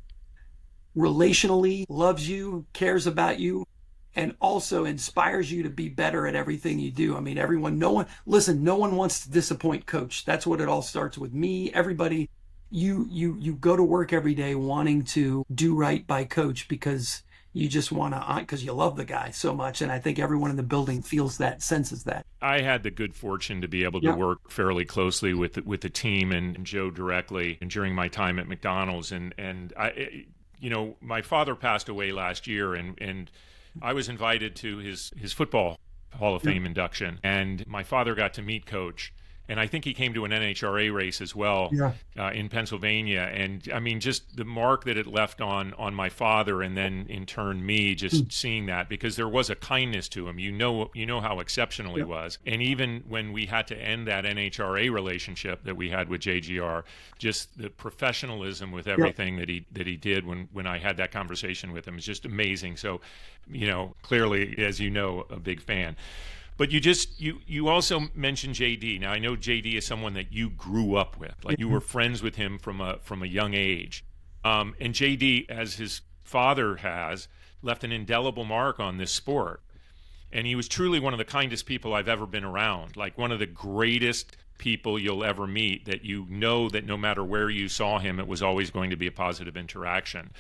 S4: relationally loves you, cares about you, and also inspires you to be better at everything you do. I mean, no one wants to disappoint Coach. That's what it all starts with. Me, everybody, you go to work every day wanting to do right by Coach because you just want to, because you love the guy so much. And I think everyone in the building feels that, senses that.
S2: I had the good fortune to be able to work fairly closely with the team and Joe directly, and during my time at McDonald's. And I, my father passed away last year, and I was invited to his Football Hall of Fame induction, and my father got to meet Coach. And I think he came to an NHRA race as well in Pennsylvania. And I mean, just the mark that it left on my father, and then in turn me, just seeing that, because there was a kindness to him. You know how exceptional he was. And even when we had to end that NHRA relationship that we had with JGR, just the professionalism with everything that he did when I had that conversation with him is just amazing. So, clearly, as you know, a big fan. But you also mentioned JD. Now, I know JD is someone that you grew up with. Like, you were friends with him from a young age. And JD, as his father has, left an indelible mark on this sport. And he was truly one of the kindest people I've ever been around. Like, one of the greatest people you'll ever meet, that that no matter where you saw him, it was always going to be a positive interaction.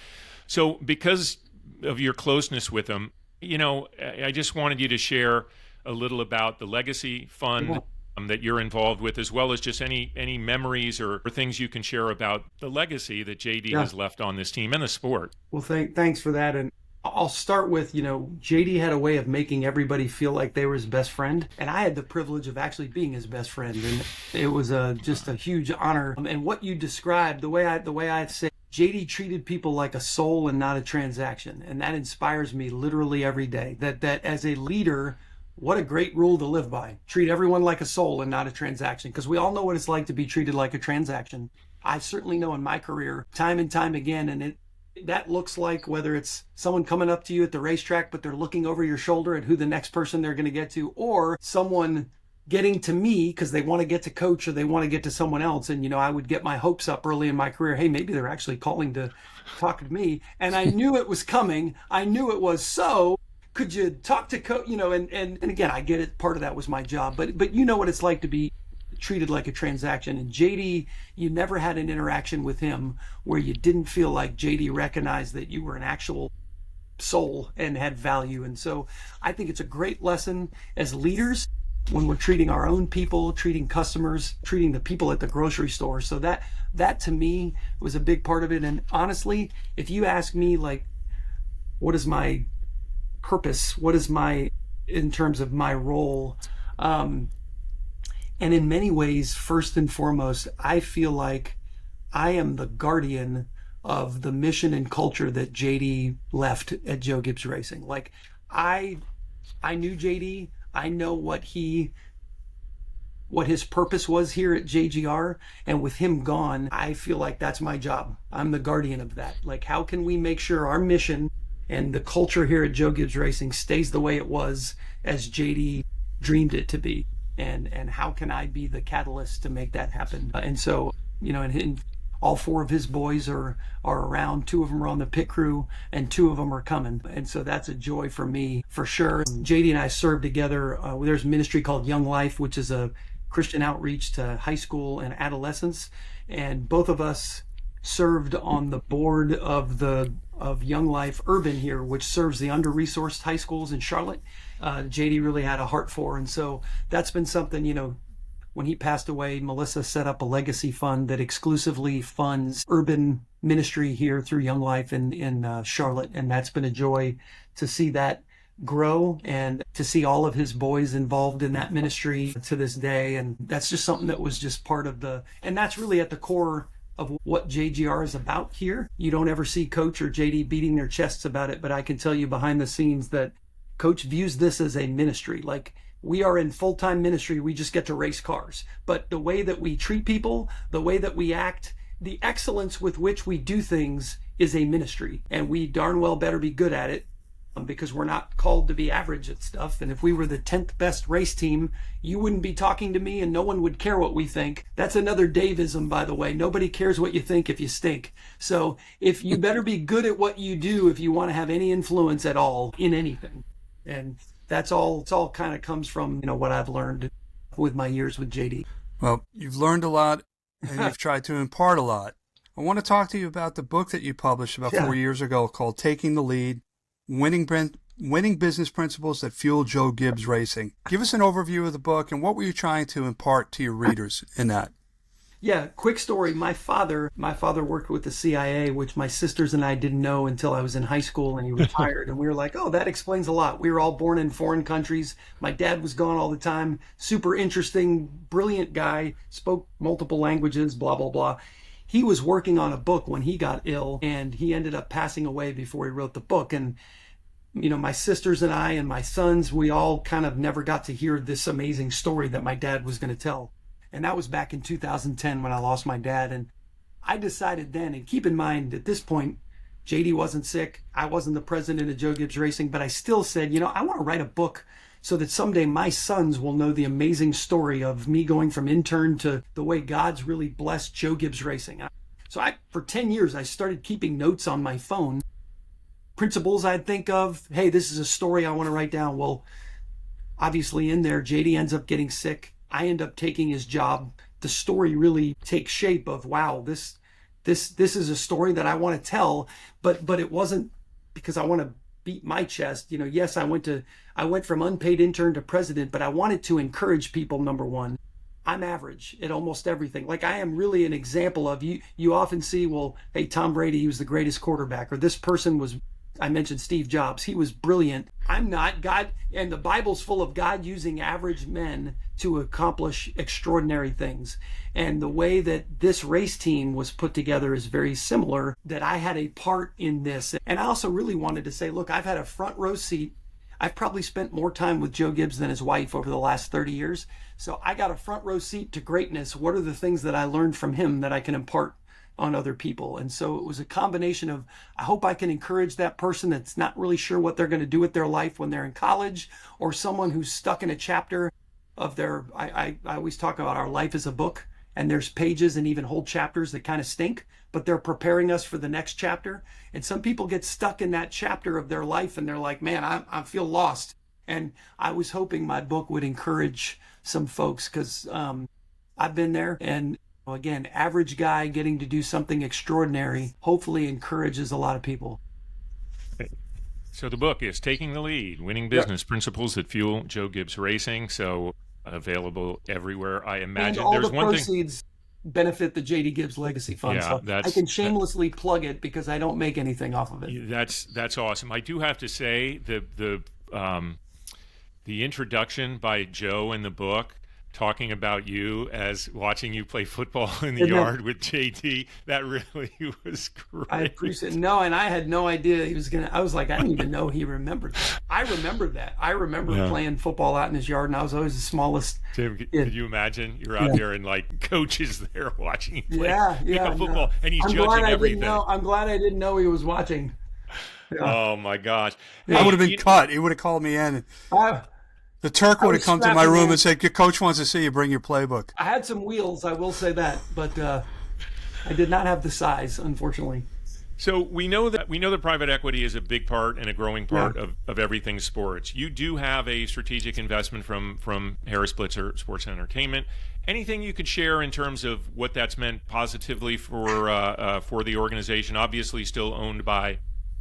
S2: So because of your closeness with him, I just wanted you to share a little about the Legacy Fund that you're involved with, as well as just any memories or things you can share about the legacy that JD has left on this team and the sport.
S4: Well, thanks for that. And I'll start with, JD had a way of making everybody feel like they were his best friend. And I had the privilege of actually being his best friend. And it was just a huge honor. And what you described, the way I say, JD treated people like a soul and not a transaction. And that inspires me literally every day. That as a leader, what a great rule to live by. Treat everyone like a soul and not a transaction, because we all know what it's like to be treated like a transaction. I certainly know in my career, time and time again, and that looks like whether it's someone coming up to you at the racetrack, but they're looking over your shoulder at who the next person they're going to get to, or someone getting to me because they want to get to Coach or they want to get to someone else. And, I would get my hopes up early in my career. Hey, maybe they're actually calling to talk to me. And I knew it was coming. I knew it was so. Could you talk to Coach, and again, I get it. Part of that was my job, but you know what it's like to be treated like a transaction. And JD, you never had an interaction with him where you didn't feel like JD recognized that you were an actual soul and had value. And so I think it's a great lesson as leaders when we're treating our own people, treating customers, treating the people at the grocery store. So that to me was a big part of it. And honestly, if you ask me, like, what is my purpose, in terms of my role, and in many ways, first and foremost, I feel like I am the guardian of the mission and culture that JD left at Joe Gibbs Racing. Like, I knew JD. I know what his purpose was here at JGR, and with him gone, I feel like that's my job. I'm the guardian of that. Like, how can we make sure our mission and the culture here at Joe Gibbs Racing stays the way it was as JD dreamed it to be? And how can I be the catalyst to make that happen? And so, and all four of his boys are around. 2 of them are on the pit crew, and 2 of them are coming. And so that's a joy for me, for sure. JD and I served together. There's a ministry called Young Life, which is a Christian outreach to high school and adolescents. And both of us served on the board of Young Life Urban here, which serves the under-resourced high schools in Charlotte. JD really had a heart for. And so that's been something, when he passed away, Melissa set up a legacy fund that exclusively funds urban ministry here through Young Life in Charlotte. And that's been a joy to see that grow and to see all of his boys involved in that ministry to this day. And that's just something that was just part of and that's really at the core of what JGR is about here. You don't ever see Coach or JD beating their chests about it, but I can tell you behind the scenes that Coach views this as a ministry. Like, we are in full-time ministry, we just get to race cars. But the way that we treat people, the way that we act, the excellence with which we do things is a ministry. And we darn well better be good at it, because we're not called to be average at stuff. And if we were the 10th best race team, you wouldn't be talking to me and no one would care what we think. That's another Daveism, by the way. Nobody cares what you think if you stink. So if you better be good at what you do if you want to have any influence at all in anything. And it's all kind of comes from, what I've learned with my years with JD.
S1: Well, you've learned a lot and you've tried to impart a lot. I want to talk to you about the book that you published about 4 years ago called Taking the Lead, Winning Business Principles that Fuel Joe Gibbs Racing. Give us an overview of the book and what were you trying to impart to your readers in that?
S4: Yeah, quick story. My father worked with the CIA, which my sisters and I didn't know until I was in high school, and he retired. And we were like, oh, that explains a lot. We were all born in foreign countries. My dad was gone all the time. Super interesting, brilliant guy, spoke multiple languages, blah, blah, blah. He was working on a book when he got ill, and he ended up passing away before he wrote the book. And, my sisters and I and my sons, we all kind of never got to hear this amazing story that my dad was going to tell. And that was back in 2010 when I lost my dad. And I decided then, and keep in mind at this point, JD wasn't sick. I wasn't the president of Joe Gibbs Racing, but I still said, I want to write a book so that someday my sons will know the amazing story of me going from intern to the way God's really blessed Joe Gibbs Racing. So for 10 years, I started keeping notes on my phone, principles I'd think of. Hey, this is a story I want to write down. Well, obviously in there, JD ends up getting sick. I end up taking his job. The story really takes shape of, wow, this is a story that I want to tell, but it wasn't because I want to beat my chest. Yes, I went from unpaid intern to president, but I wanted to encourage people. Number one, I'm average at almost everything. Like, I am really an example of, you often see, well, hey, Tom Brady, he was the greatest quarterback, or this person was, I mentioned Steve Jobs, he was brilliant. I'm not. God, and the Bible's full of God using average men to accomplish extraordinary things. And the way that this race team was put together is very similar, that I had a part in this. And I also really wanted to say, look, I've had a front row seat. I've probably spent more time with Joe Gibbs than his wife over the last 30 years. So I got a front row seat to greatness. What are the things that I learned from him that I can impart on other people? And so it was a combination of, I hope I can encourage that person that's not really sure what they're going to do with their life when they're in college, or someone who's stuck in a chapter of their, I always talk about our life as a book, and there's pages and even whole chapters that kind of stink, but they're preparing us for the next chapter. And some people get stuck in that chapter of their life and they're like, man, I feel lost. And I was hoping my book would encourage some folks, because I've been there. And again, average guy getting to do something extraordinary hopefully encourages a lot of people.
S2: So the book is Taking the Lead, Winning Business Principles that Fuel Joe Gibbs Racing. So available everywhere, I imagine.
S4: And all
S2: there's
S4: the
S2: one
S4: proceeds benefit the JD Gibbs Legacy Fund.
S2: Yeah,
S4: so I can shamelessly plug it because I don't make anything off of it.
S2: That's awesome. I do have to say the introduction by Joe in the book, talking about you as watching you play football in the yard with JD, that really was great.
S4: I appreciate it. No, and I had no idea he was I was like, I didn't even know he remembered that. I remember that. I remember playing football out in his yard, and I was always the smallest.
S2: Tim, could you imagine? You're out there and like coaches there watching you play football, and he's judging everything.
S4: I'm glad I didn't know he was watching.
S2: Yeah. Oh my gosh.
S1: I would have been cut. He would have called me in. The Turk would have come to my room and said, "Your coach wants to see you. Bring your playbook."
S4: I had some wheels, I will say that, but I did not have the size, unfortunately.
S2: So we know that private equity is a big part and a growing part of everything sports. You do have a strategic investment from 𝗿𝗪𝗡𝗄𝗡 Sports Entertainment. Anything you could share in terms of what that's meant positively for the organization? Obviously, still owned by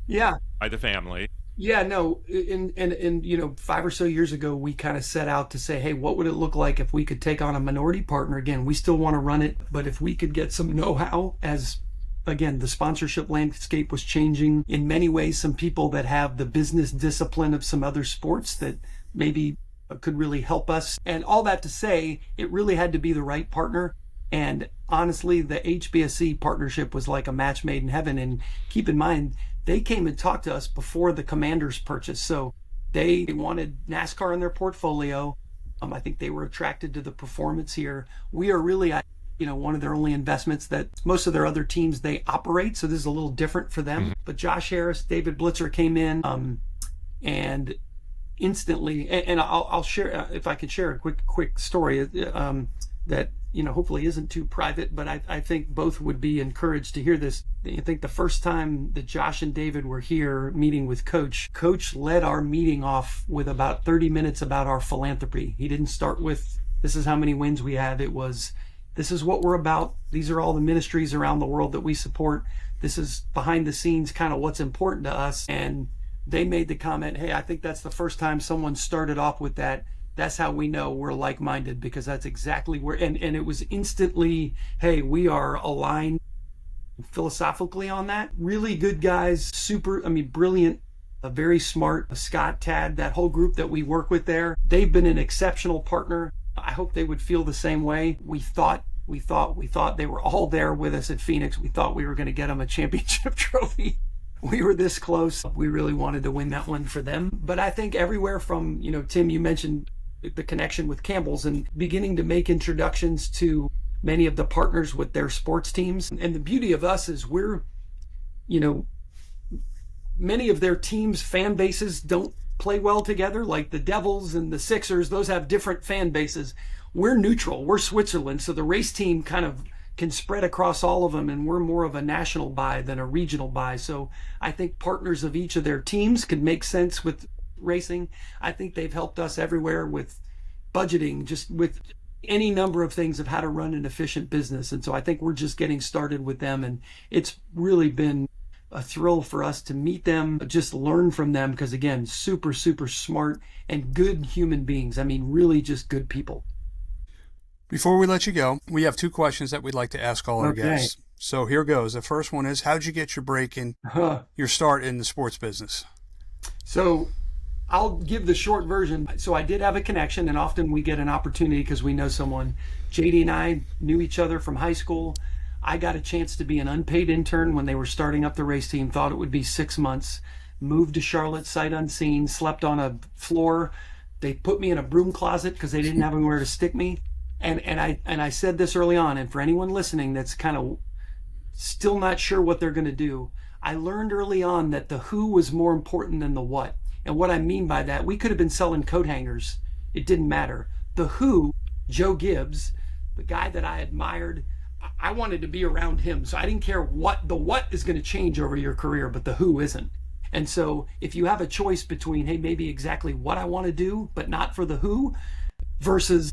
S2: the family.
S4: Yeah, no, and 5 or so years ago, we kind of set out to say, hey, what would it look like if we could take on a minority partner? Again, we still want to run it, but if we could get some know-how, as, again, the sponsorship landscape was changing in many ways, some people that have the business discipline of some other sports that maybe could really help us. And all that to say, it really had to be the right partner. And honestly, the HBSC partnership was like a match made in heaven. And keep in mind, they came and talked to us before the Commanders purchase. So they wanted NASCAR in their portfolio. I think they were attracted to the performance here. We are really, one of their only investments that most of their other teams, they operate. So this is a little different for them. But Josh Harris, David Blitzer came in and instantly, and I'll share, if I could share a quick story that, hopefully isn't too private, but I think both would be encouraged to hear this. I think the first time that Josh and David were here meeting with Coach led our meeting off with about 30 minutes about our philanthropy. He didn't start with, this is how many wins we have. It was, this is what we're about. These are all the ministries around the world that we support. This is behind the scenes kind of what's important to us. And they made the comment, hey, I think that's the first time someone started off with that. That's how we know we're like-minded, because that's exactly where, and it was instantly, hey, we are aligned philosophically on that. Really good guys, brilliant, very smart. Scott, Tad, that whole group that we work with there, they've been an exceptional partner. I hope they would feel the same way. We thought they were all there with us at Phoenix. We thought we were going to get them a championship trophy. We were this close. We really wanted to win that one for them. But I think everywhere from, Tim, you mentioned the connection with Campbell's and beginning to make introductions to many of the partners with their sports teams. And the beauty of us is we're, many of their teams' fan bases don't play well together, like the Devils and the Sixers. Those have different fan bases. We're neutral. We're Switzerland. So the race team kind of can spread across all of them, and we're more of a national buy than a regional buy. So I think partners of each of their teams could make sense with racing. I think they've helped us everywhere with budgeting, just with any number of things of how to run an efficient business. And so I think we're just getting started with them, and it's really been a thrill for us to meet them, just learn from them, because again, super, super smart and good human beings. Really just good people.
S1: Before we let you go, we have two questions that we'd like to ask all our guests. So here goes. The first one is, how'd you get your break in your start in the sports business?
S4: So I'll give the short version. So I did have a connection, and often we get an opportunity because we know someone. JD and I knew each other from high school. I got a chance to be an unpaid intern when they were starting up the race team, thought it would be 6 months, moved to Charlotte sight unseen, slept on a floor. They put me in a broom closet because they didn't have anywhere to stick me. And I said this early on, and for anyone listening that's kind of still not sure what they're going to do, I learned early on that the who was more important than the what. And what I mean by that, we could have been selling coat hangers. It didn't matter. The who, Joe Gibbs, the guy that I admired, I wanted to be around him. So I didn't care what is going to change over your career, but the who isn't. And so if you have a choice between, hey, maybe exactly what I want to do, but not for the who, versus,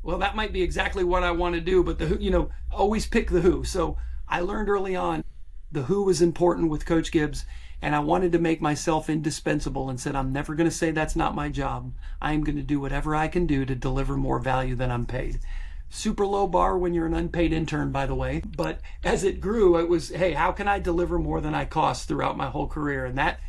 S4: well, that might be exactly what I want to do, but the who, always pick the who. So I learned early on the who was important with Coach Gibbs, and I wanted to make myself indispensable and said, I'm never going to say that's not my job. I'm going to do whatever I can do to deliver more value than I'm paid. Super low bar when you're an unpaid intern, by the way. But as it grew, it was, hey, how can I deliver more than I cost throughout my whole career? And that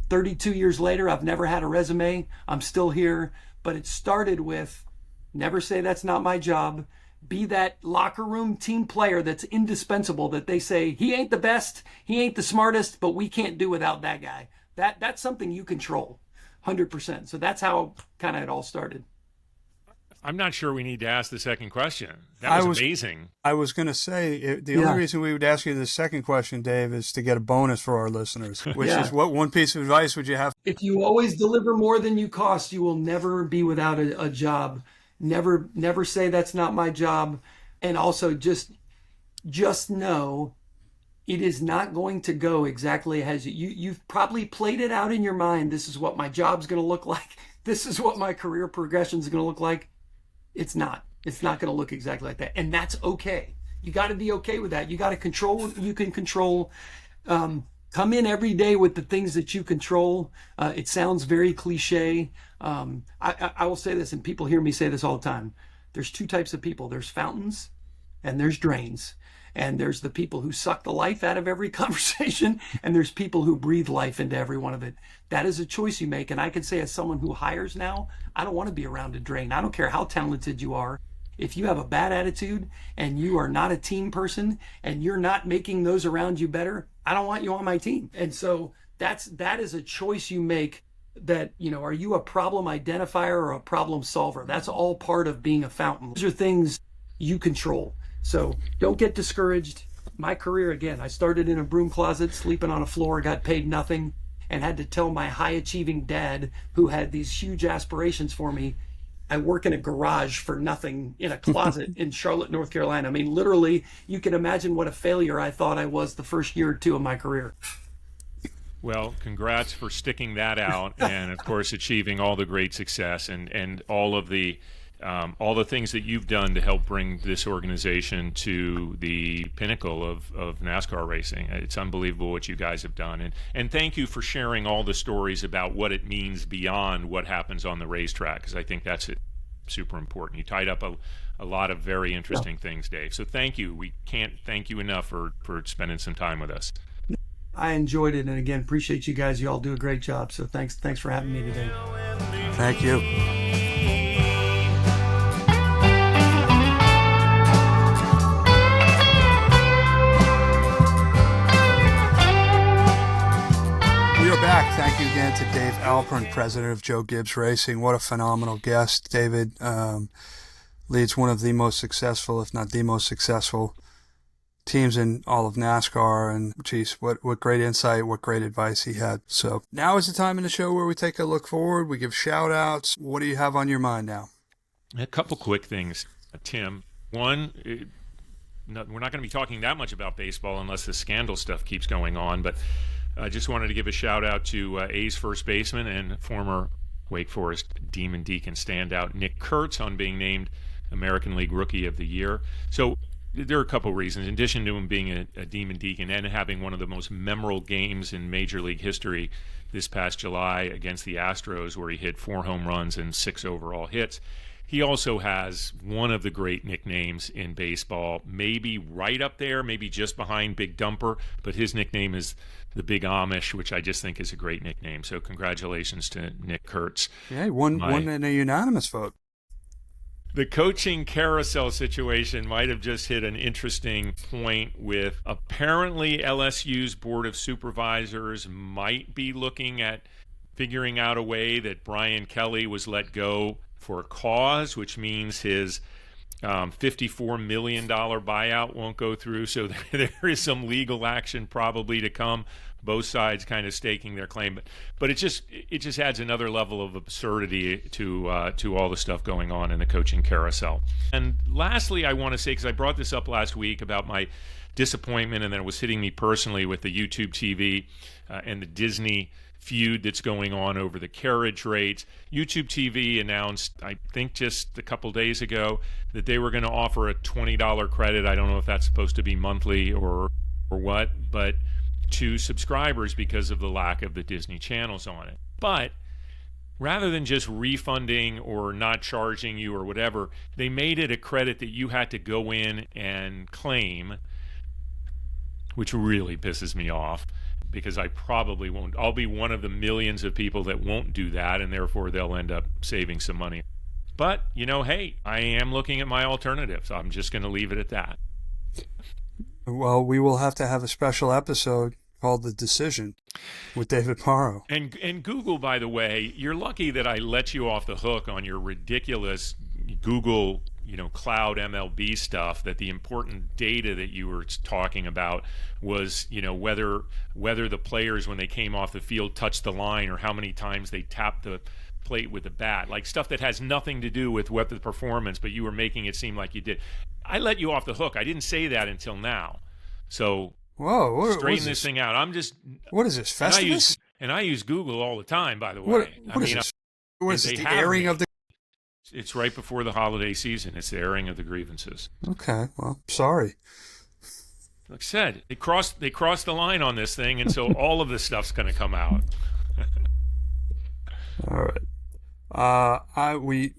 S4: 32 years later, I've never had a resume. I'm still here. But it started with, never say that's not my job. Be that locker room team player that's indispensable, that they say, he ain't the best, he ain't the smartest, but we can't do without that guy. That's something you control 100%. So that's how kind of it all started.
S2: I'm not sure we need to ask the second question. That was amazing.
S1: I was going to say, the only reason we would ask you the second question, Dave, is to get a bonus for our listeners, which is, what one piece of advice would you have?
S4: If you always deliver more than you cost, you will never be without a job. Never say that's not my job. And also just know it is not going to go exactly as you've probably played it out in your mind. This is what my job's going to look like. This is what my career progression is going to look like. It's not going to look exactly like that. And that's okay. You got to be okay with that. You got to control what you can control. Come in every day with the things that you control. It sounds very cliche. I will say this, and people hear me say this all the time. There's two types of people. There's fountains and there's drains. And there's the people who suck the life out of every conversation, and there's people who breathe life into every one of it. That is a choice you make. And I can say, as someone who hires now, I don't want to be around a drain. I don't care how talented you are. If you have a bad attitude and you are not a team person and you're not making those around you better, I don't want you on my team. And so that is a choice you make. That, are you a problem identifier or a problem solver? That's all part of being a fountain. Those are things you control. So don't get discouraged. My career, again, I started in a broom closet, sleeping on a floor, got paid nothing, and had to tell my high-achieving dad, who had these huge aspirations for me, I work in a garage for nothing in a closet in Charlotte, North Carolina. I mean, literally, you can imagine what a failure I thought I was the first year or two of my career.
S2: Well, congrats for sticking that out and, of course, achieving all the great success and all the things that you've done to help bring this organization to the pinnacle of NASCAR racing. It's unbelievable what you guys have done. And thank you for sharing all the stories about what it means beyond what happens on the racetrack, because I think that's super important. You tied up a lot of very interesting things, Dave. So thank you. We can't thank you enough for spending some time with us.
S4: I enjoyed it, and again, appreciate you guys. You all do a great job. So thanks for having me today.
S1: Thank you. We are back. Thank you again to Dave Alpern, president of Joe Gibbs Racing. What a phenomenal guest. David leads one of the most successful, if not the most successful, teams in all of NASCAR, and geez, what great insight, what great advice he had. So now is the time in the show where we take a look forward, we give shout outs. What do you have on your mind now?
S2: A couple quick things, Tim. One, we're not going to be talking that much about baseball unless the scandal stuff keeps going on, but I just wanted to give a shout out to A's first baseman and former Wake Forest Demon Deacon standout Nick Kurtz on being named American League Rookie of the Year. So there are a couple reasons. In addition to him being a Demon Deacon and having one of the most memorable games in Major League history this past July against the Astros, where he hit 4 home runs and 6 overall hits, he also has one of the great nicknames in baseball, maybe right up there, maybe just behind Big Dumper, but his nickname is the Big Amish, which I just think is a great nickname. So congratulations to Nick Kurtz.
S1: Yeah, he won in a unanimous vote.
S2: The coaching carousel situation might have just hit an interesting point with apparently LSU's Board of Supervisors might be looking at figuring out a way that Brian Kelly was let go for a cause, which means his $54 million buyout won't go through. So there is some legal action probably to come. Both sides kind of staking their claim, but it just adds another level of absurdity to all the stuff going on in the coaching carousel. And lastly, I want to say, because I brought this up last week about my disappointment, and then it was hitting me personally with the YouTube TV and the Disney feud that's going on over the carriage rates. YouTube TV announced, I think just a couple days ago, that they were going to offer a $20 credit. I don't know if that's supposed to be monthly or what, but to subscribers because of the lack of the Disney channels on it. But rather than just refunding or not charging you or whatever, they made it a credit that you had to go in and claim, which really pisses me off, because I probably won't. I'll be one of the millions of people that won't do that, and therefore they'll end up saving some money. But, hey, I am looking at my alternatives. I'm just going to leave it at that.
S1: Well, we will have to have a special episode called The Decision with David Morrow.
S2: And Google, by the way, you're lucky that I let you off the hook on your ridiculous Google, cloud MLB stuff, that the important data that you were talking about was, whether the players when they came off the field touched the line or how many times they tapped the plate with the bat, like stuff that has nothing to do with what the performance, but you were making it seem like you did. I let you off the hook. I didn't say that until now. So straighten this thing out.
S1: What is this, Festivus?
S2: And I use Google all the time, by the way.
S1: What is this? What is this, the airing of the...
S2: It's right before the holiday season. It's the airing of the grievances.
S1: Okay, well, sorry.
S2: Like I said, they crossed the line on this thing, and so all of this stuff's going to come out.
S1: All right.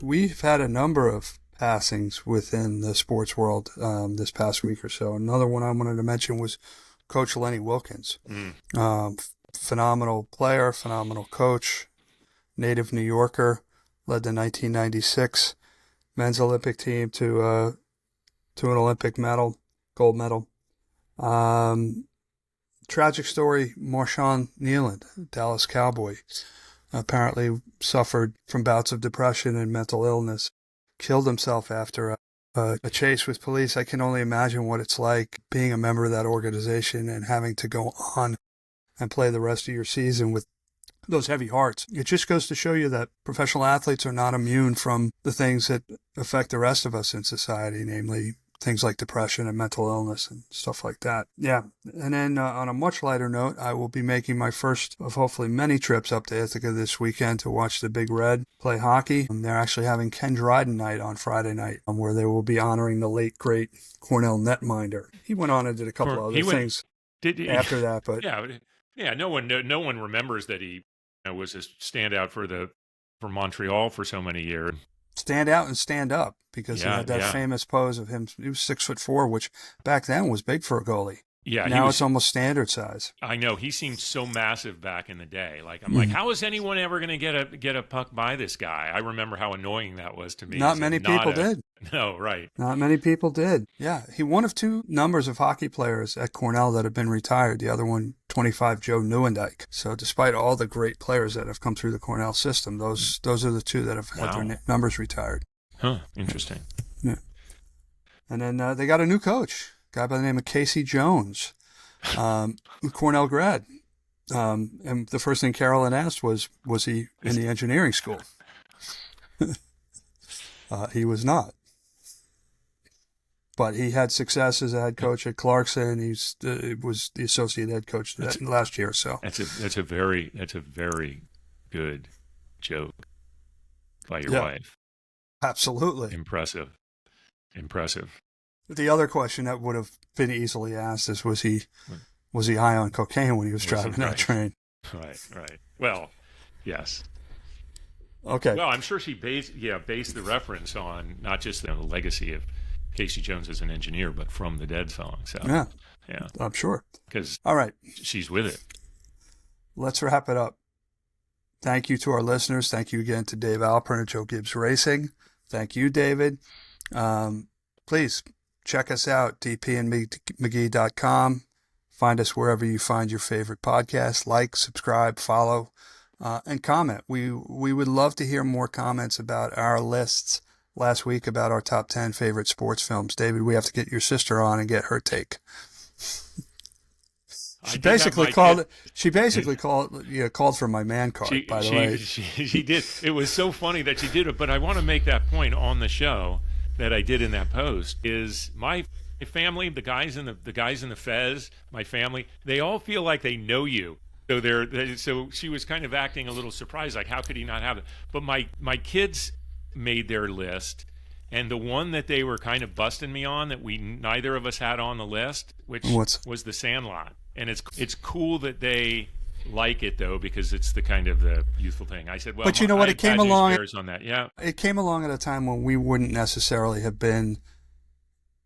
S1: We've had a number of passings within the sports world this past week or so. Another one I wanted to mention was Coach Lenny Wilkens. Phenomenal player, phenomenal coach, native New Yorker, led the 1996 men's Olympic team to an Olympic medal, gold medal. Tragic story, Marshawn Nealand, Dallas Cowboy, apparently suffered from bouts of depression and mental illness, killed himself after a chase with police. I can only imagine what it's like being a member of that organization and having to go on and play the rest of your season with those heavy hearts. It just goes to show you that professional athletes are not immune from the things that affect the rest of us in society, namely things like depression and mental illness and stuff like that. Yeah. And then on a much lighter note, I will be making my first of hopefully many trips up to Ithaca this weekend to watch the Big Red play hockey. They're actually having '' hjällRaiden night on Friday night, where they will be honoring the late, great Cornell netminder. He went on and did a couple other things after that, but
S2: yeah. No one remembers that he was a standout for Montreal for so many years.
S1: Stand out and stand up, because he had that famous pose of him. He was 6'4", which back then was big for a goalie.
S2: Yeah,
S1: now it's almost standard size.
S2: I know, he seemed so massive back in the day. Like like, how is anyone ever going to get a puck by this guy? I remember how annoying that was to me.
S1: Not many people did.
S2: No, right.
S1: Not many people did. Yeah, he one of two numbers of hockey players at Cornell that have been retired. The other one, 25, Joe Nieuwendyk. So despite all the great players that have come through the Cornell system, those are the two that have had their numbers retired.
S2: Huh. Interesting.
S1: Yeah. And then they got a new coach. Guy by the name of Casey Jones, Cornell grad. And the first thing Carolyn asked was he in the engineering school? He was not. But he had success as a head coach at Clarkson. He was the associate head coach last year. So
S2: that's a very good joke by your wife.
S1: Absolutely.
S2: Impressive.
S1: The other question that would have been easily asked is, was he high on cocaine when he was driving that train?
S2: Right. Well, yes.
S1: Okay.
S2: Well, I'm sure she based the reference on not just the legacy of Casey Jones as an engineer, but from the Dead song. So
S1: yeah,
S2: yeah,
S1: I'm sure.
S2: Because
S1: all right,
S2: she's with it.
S1: Let's wrap it up. Thank you to our listeners. Thank you again to Dave Alpern at Joe Gibbs Racing. Thank you, David. Please check us out, dpandmcgee.com. Find us wherever you find your favorite podcast. Like, subscribe, follow, and comment. We would love to hear more comments about our lists last week about our top 10 favorite sports films. David, we have to get your sister on and get her take. She basically called for my man card, by the way.
S2: She did. It was so funny that she did it, but I want to make that point on the show that I did in that post is my family, the guys in the Fez, my family, they all feel like they know you. So she was kind of acting a little surprised, like how could he not have it? But my kids made their list, and the one that they were kind of busting me on that neither of us had on the list, which was The Sandlot. And it's cool that they like it though, because it's the kind of the youthful thing. I said, well,
S1: but you know what? It came along
S2: on that. Yeah,
S1: it came along at a time when we wouldn't necessarily have been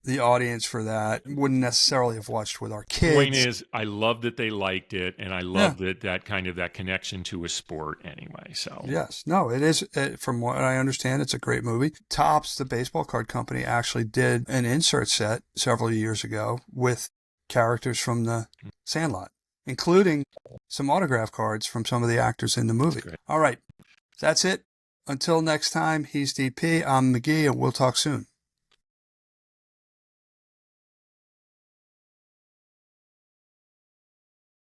S1: the audience for that. Wouldn't necessarily have watched with our kids.
S2: The point is, I love that they liked it, and I love that kind of that connection to a sport anyway. So
S1: yes, no, it is. From what I understand, it's a great movie. Topps, the baseball card company, actually did an insert set several years ago with characters from The Sandlot, including some autograph cards from some of the actors in the movie. All right, that's it. Until next time, he's DP, I'm McGhee, and we'll talk soon.